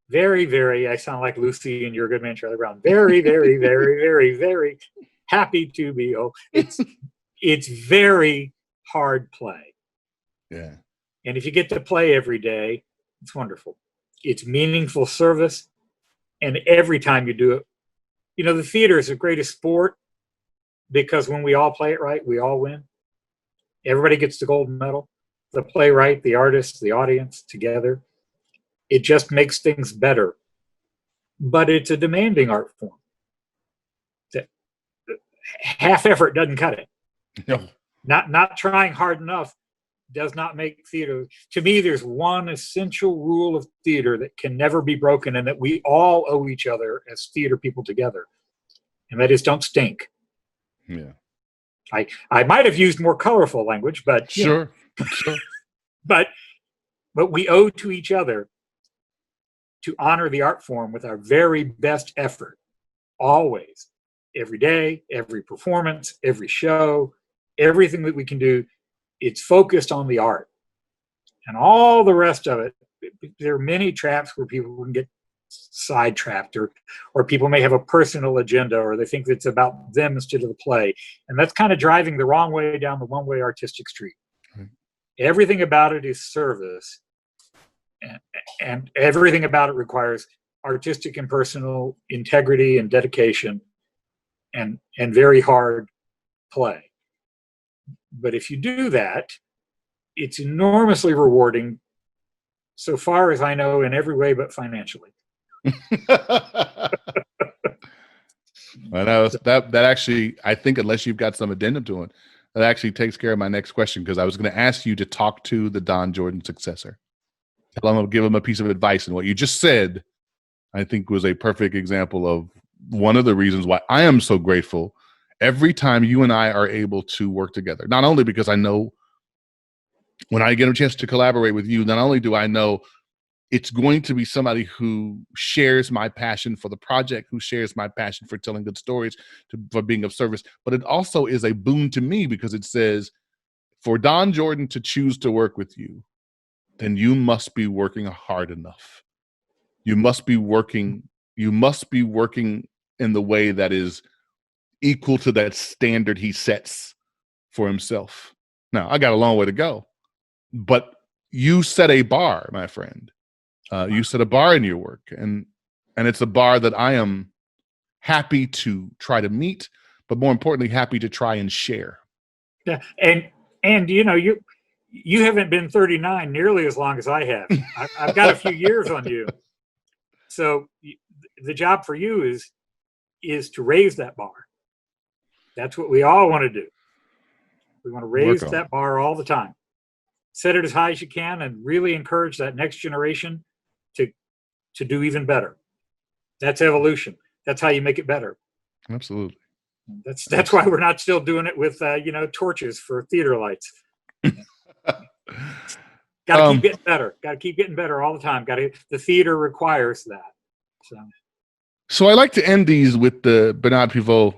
very, very, I sound like Lucy in Your Good Man, Charlie Brown. Very, very, very, very, very happy to be. It's very hard play. Yeah. And if you get to play every day, it's wonderful. It's meaningful service. And every time you do it, the theater is the greatest sport because when we all play it right, we all win. Everybody gets the gold medal. The playwright, the artist, the audience together. It just makes things better. But it's a demanding art form. Half effort doesn't cut it. No. Not trying hard enough does not make theater. To me, there's one essential rule of theater that can never be broken and that we all owe each other as theater people together. And that is, don't stink. Yeah. I might have used more colorful language, but sure. but we owe to each other to honor the art form with our very best effort, always, every day, every performance, every show, everything that we can do. It's focused on the art, and all the rest of it. There are many traps where people can get sidetracked, or people may have a personal agenda, or they think it's about them instead of the play, and that's kind of driving the wrong way down the one-way artistic street. Right. Everything about it is service, and everything about it requires artistic and personal integrity and dedication, and very hard play. But if you do that, it's enormously rewarding, so far as I know, in every way but financially. Well, that actually, I think, unless you've got some addendum to it, that actually takes care of my next question, because I was going to ask you to talk to the Don Jordan successor. Tell him, give him a piece of advice, and what you just said, I think, was a perfect example of one of the reasons why I am so grateful every time you and I are able to work together. Not only because I know when I get a chance to collaborate with you, not only do I know it's going to be somebody who shares my passion for the project, who shares my passion for telling good stories, for being of service, but it also is a boon to me because it says, for Don Jordan to choose to work with you, then you must be working hard enough. You must be working in the way that is equal to that standard he sets for himself. Now, I got a long way to go, but you set a bar, my friend. You set a bar in your work, and it's a bar that I am happy to try to meet, but more importantly, happy to try and share. Yeah, and you haven't been 39 nearly as long as I have. I've got a few years on you, so the job for you is to raise that bar. That's what we all want to do. We want to raise that bar all the time. Set it as high as you can, and really encourage that next generation to do even better. That's evolution. That's how you make it better. Absolutely. That's why we're not still doing it with torches for theater lights. Got to keep getting better. Got to keep getting better all the time. The theater requires that. So I like to end these with the Bernard Pivot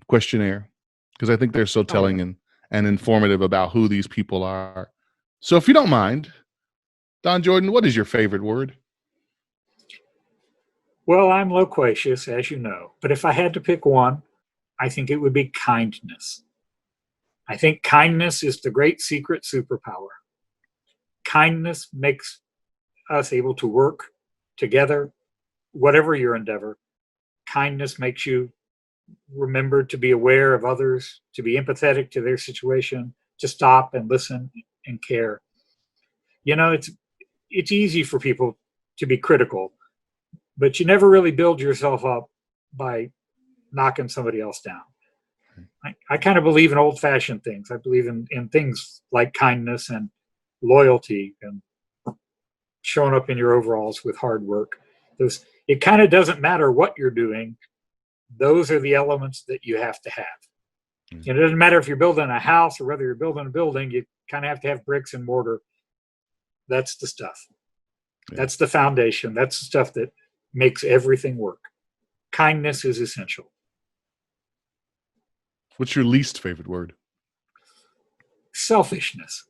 questionnaire, because I think they're so telling and informative about who these people are. So if you don't mind, Don Jordan, what is your favorite word? Well, I'm loquacious, as you know, but if I had to pick one, I think it would be kindness. I think kindness is the great secret superpower. Kindness makes us able to work together, whatever your endeavor. Kindness makes you remember to be aware of others, to be empathetic to their situation, to stop and listen and care. It's easy for people to be critical, but you never really build yourself up by knocking somebody else down. I kind of believe in old-fashioned things. I believe in things like kindness and loyalty and showing up in your overalls with hard work. It kind of doesn't matter what you're doing. Those are the elements that you have to have. Mm-hmm. It doesn't matter if you're building a house or whether you're building a building, you kind of have to have bricks and mortar. That's the stuff. Yeah. That's the foundation. That's the stuff that makes everything work. Kindness is essential. What's your least favorite word? Selfishness.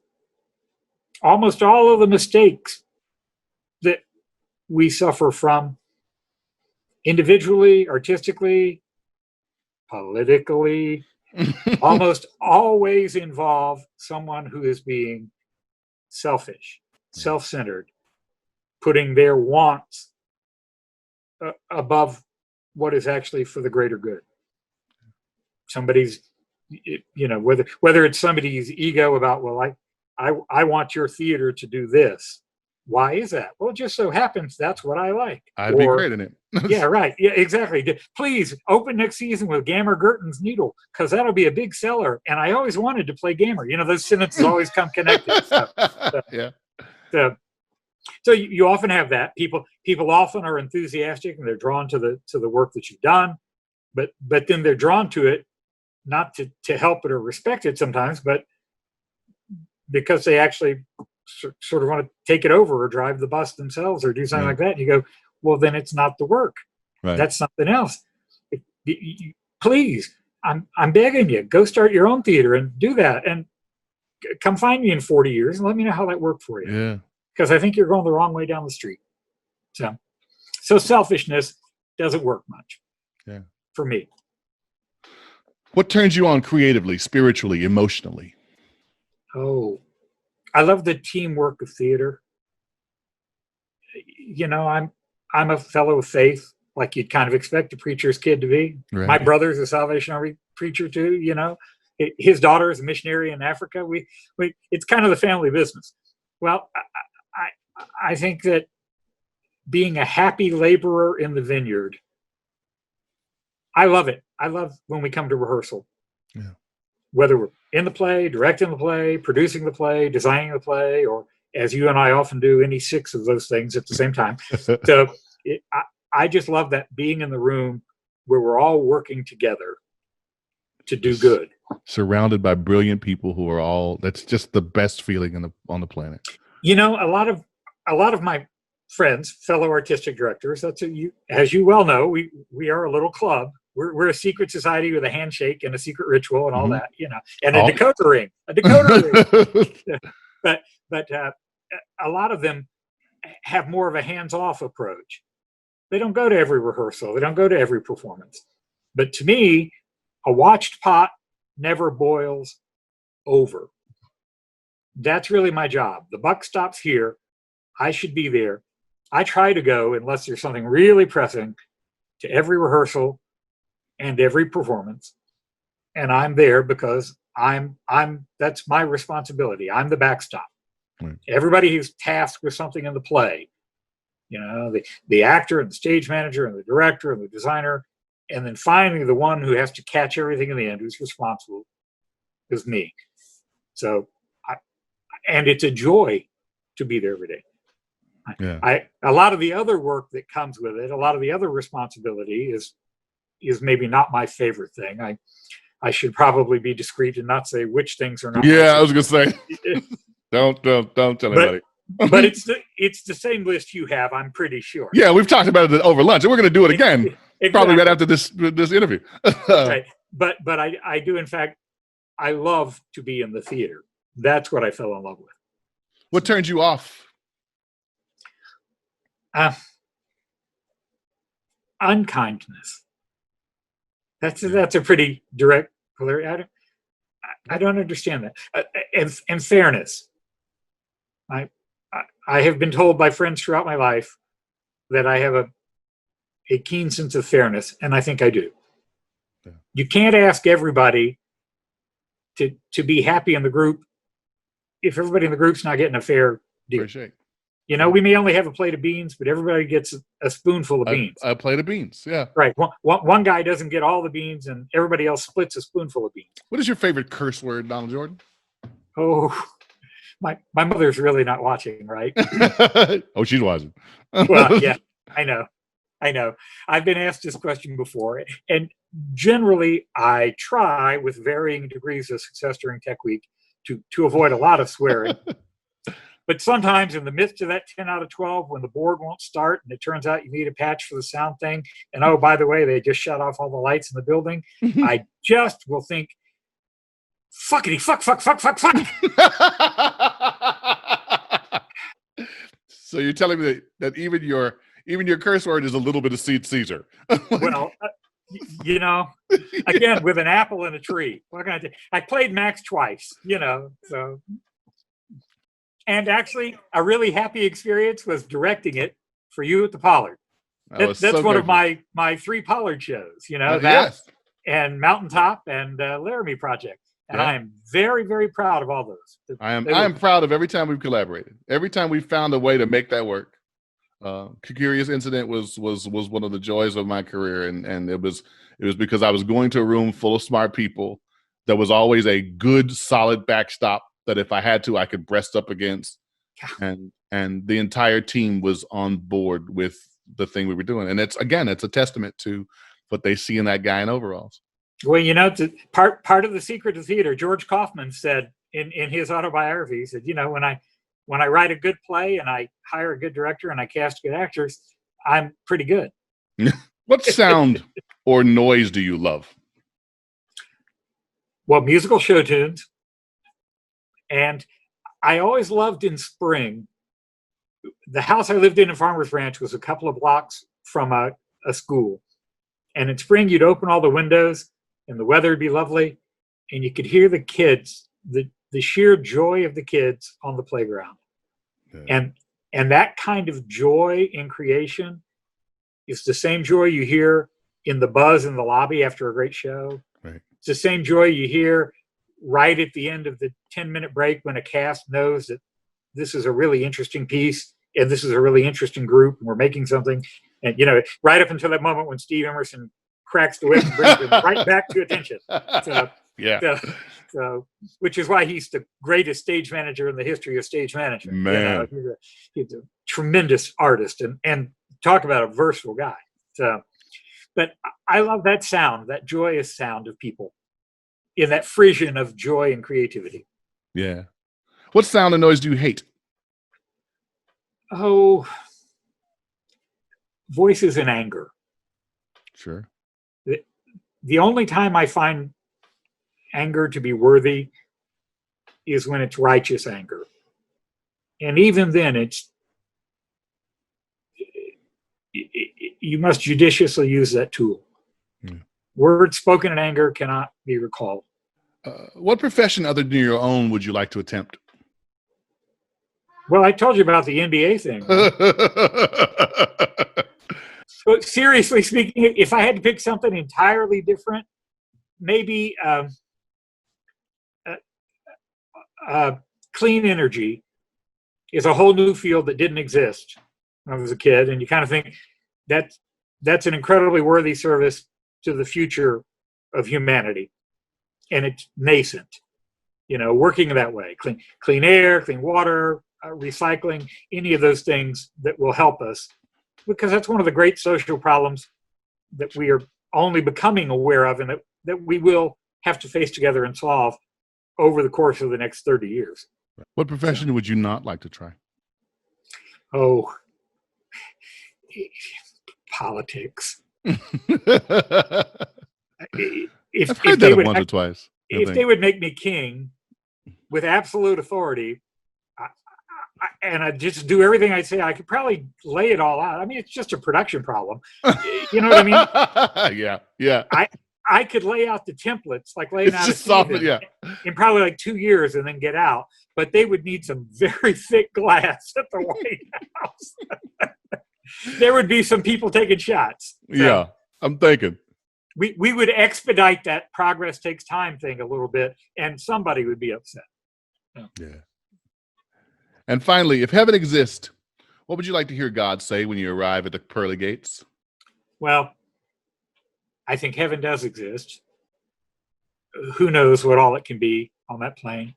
Almost all of the mistakes that we suffer from individually, artistically, politically, almost always involve someone who is being selfish, self-centered, putting their wants above what is actually for the greater good. Somebody's, whether it's somebody's ego about, well, I want your theater to do this. Why is that? Well, it just so happens that's what I like. I'd be great in it. Yeah, right. Yeah, exactly. Please open next season with Gammer Gurton's Needle, because that'll be a big seller. And I always wanted to play Gammer. Those sentences always come connected. Yeah. So you often have that. People often are enthusiastic and they're drawn to the work that you've done, but then they're drawn to it not to help it or respect it sometimes, but because they actually sort of want to take it over or drive the bus themselves or do something like that. And you go, well, then it's not the work. Right. That's something else. Please, I'm begging you, go start your own theater and do that. And come find me in 40 years and let me know how that worked for you. Yeah. Because I think you're going the wrong way down the street. So selfishness doesn't work much. Yeah. For me. What turns you on creatively, spiritually, emotionally? Oh, I love the teamwork of theater. I'm a fellow of faith, like you'd kind of expect a preacher's kid to be. Right. My brother's a Salvation Army preacher too. His daughter is a missionary in Africa. It's kind of the family business. Well, I think that being a happy laborer in the vineyard, I love it. I love when we come to rehearsal. Yeah. Whether we're in the play, directing the play, producing the play, designing the play, or as you and I often do, any 6 of those things at the same time. So I just love that, being in the room where we're all working together to do good. Surrounded by brilliant people who are all, that's just the best feeling on the planet. A lot of my friends, fellow artistic directors, as you well know, we are a little club. We're a secret society with a handshake and a secret ritual and all that, and a decoder ring, But a lot of them have more of a hands-off approach. They don't go to every rehearsal. They don't go to every performance. But to me, a watched pot never boils over. that's really my job. The buck stops here. I should be there. I try to go, unless there's something really pressing, to every rehearsal and every performance. And I'm there because that's my responsibility. I'm the backstop. Right. Everybody who's tasked with something in the play, the actor and the stage manager and the director and the designer, and then finally the one who has to catch everything in the end, who's responsible, is me. So, and it's a joy to be there every day. Yeah. A lot of the other work that comes with it, a lot of the other responsibility is maybe not my favorite thing. I should probably be discreet and not say which things are not. Yeah, I was gonna say. Don't tell anybody. But it's the same list you have, I'm pretty sure. Yeah, we've talked about it over lunch, and we're gonna do it again. Exactly. Probably right after this interview. Right. But I do, in fact, I love to be in the theater. That's what I fell in love with. What turns you off? Unkindness. That's a pretty direct. I don't understand that. And fairness. I have been told by friends throughout my life that I have a keen sense of fairness, and I think I do. Yeah. You can't ask everybody to be happy in the group if everybody in the group's not getting a fair deal. We may only have a plate of beans, but everybody gets a spoonful of beans. A plate of beans, yeah. Right. One guy doesn't get all the beans, and everybody else splits a spoonful of beans. What is your favorite curse word, Donald Jordan? Oh, my mother's really not watching, right? Oh, she's watching. Well, yeah, I know. I've been asked this question before, and generally I try, with varying degrees of success during Tech Week, to avoid a lot of swearing. But sometimes in the midst of that 10 out of 12, when the board won't start and it turns out you need a patch for the sound thing, and oh, by the way, they just shut off all the lights in the building, I just will think, fuckity, fuck. So you're telling me that even your curse word is a little bit of Caesar. Well, again, with an apple and a tree. What can I do? I played Max twice, so. And actually, a really happy experience was directing it for you at the Pollard. That's so one of my 3 Pollard shows, that yes. And Mountaintop and Laramie Project. And I am very, very proud of all those. I am proud of every time we've collaborated. Every time we found a way to make that work. Curious Incident was one of the joys of my career, and it was because I was going to a room full of smart people. There was always a good, solid backstop that if I had to, I could breast up against, and the entire team was on board with the thing we were doing. And it's a testament to what they see in that guy in overalls. Well, part of the secret of theater, George Kaufman said in his autobiography, he said, when I write a good play and I hire a good director and I cast good actors, I'm pretty good. What sound or noise do you love? Well, musical show tunes. And I always loved in spring. The house I lived in Farmers Branch was a couple of blocks from a school. And in spring, you'd open all the windows and the weather would be lovely. And you could hear the kids, the sheer joy of the kids on the playground. Yeah. And that kind of joy in creation is the same joy you hear in the buzz in the lobby after a great show. Right. It's the same joy you hear right at the end of the 10-minute break when a cast knows that this is a really interesting piece and this is a really interesting group and we're making something. And, right up until that moment when Steve Emerson cracks the whip and brings them right back to attention. So, yeah. So, which is why he's the greatest stage manager in the history of stage management. Man. He's a tremendous artist and talk about a versatile guy. So, but I love that sound, that joyous sound of people in that frisson of joy and creativity. Yeah. What sound and noise do you hate? Oh, voices and anger. Sure. The only time I find anger to be worthy is when it's righteous anger. And even then, you must judiciously use that tool. Yeah. Words spoken in anger cannot be recalled. What profession other than your own would you like to attempt? Well, I told you about the NBA thing. So seriously speaking, if I had to pick something entirely different, maybe clean energy is a whole new field that didn't exist when I was a kid. And you kind of think that's an incredibly worthy service to the future of humanity. And it's nascent, working that way. Clean air, clean water, recycling, any of those things that will help us. Because that's one of the great social problems that we are only becoming aware of, and that we will have to face together and solve over the course of the next 30 years. What profession would you not like to try? Oh, politics. I've heard that once or twice. If they would make me king with absolute authority, and I just do everything I say, I could probably lay it all out. I mean, it's just a production problem. You know what I mean? Yeah. I could lay out the templates, like laying out a season in probably like 2 years and then get out. But they would need some very thick glass at the White House. There would be some people taking shots. So yeah, I'm thinking. We would expedite that progress takes time thing a little bit, and somebody would be upset. Yeah. And finally, if heaven exists, what would you like to hear God say when you arrive at the pearly gates? Well, I think heaven does exist. Who knows what all it can be on that plane.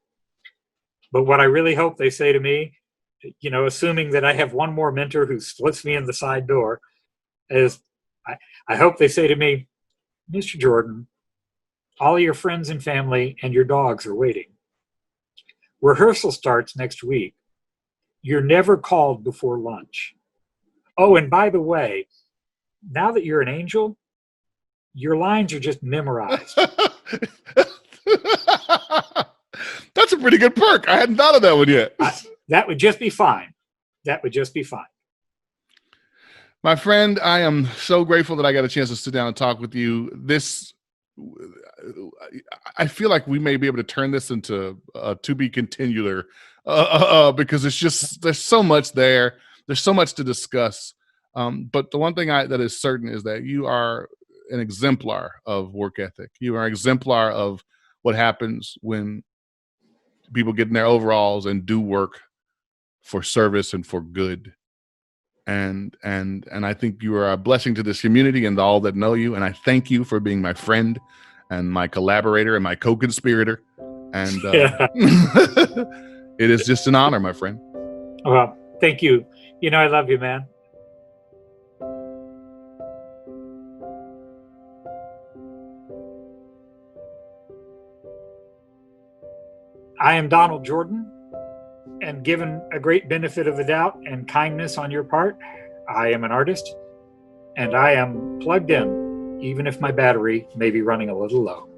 But what I really hope they say to me, assuming that I have one more mentor who splits me in the side door, is I hope they say to me, Mr. Jordan, all your friends and family and your dogs are waiting. Rehearsal starts next week. You're never called before lunch. Oh, and by the way, now that you're an angel, your lines are just memorized. That's a pretty good perk. I hadn't thought of that one yet. That would just be fine. That would just be fine. My friend, I am so grateful that I got a chance to sit down and talk with you. I feel like we may be able to turn this into a to be continuer because there's so much there. There's so much to discuss. But the one thing that is certain is that you are an exemplar of work ethic. You are an exemplar of what happens when people get in their overalls and do work for service and for good. And I think you are a blessing to this community and all that know you. And I thank you for being my friend and my collaborator and my co-conspirator. And it is just an honor, my friend. Well, thank you. I love you, man. I am Donald Jordan, and given a great benefit of the doubt and kindness on your part, I am an artist, and I am plugged in, even if my battery may be running a little low.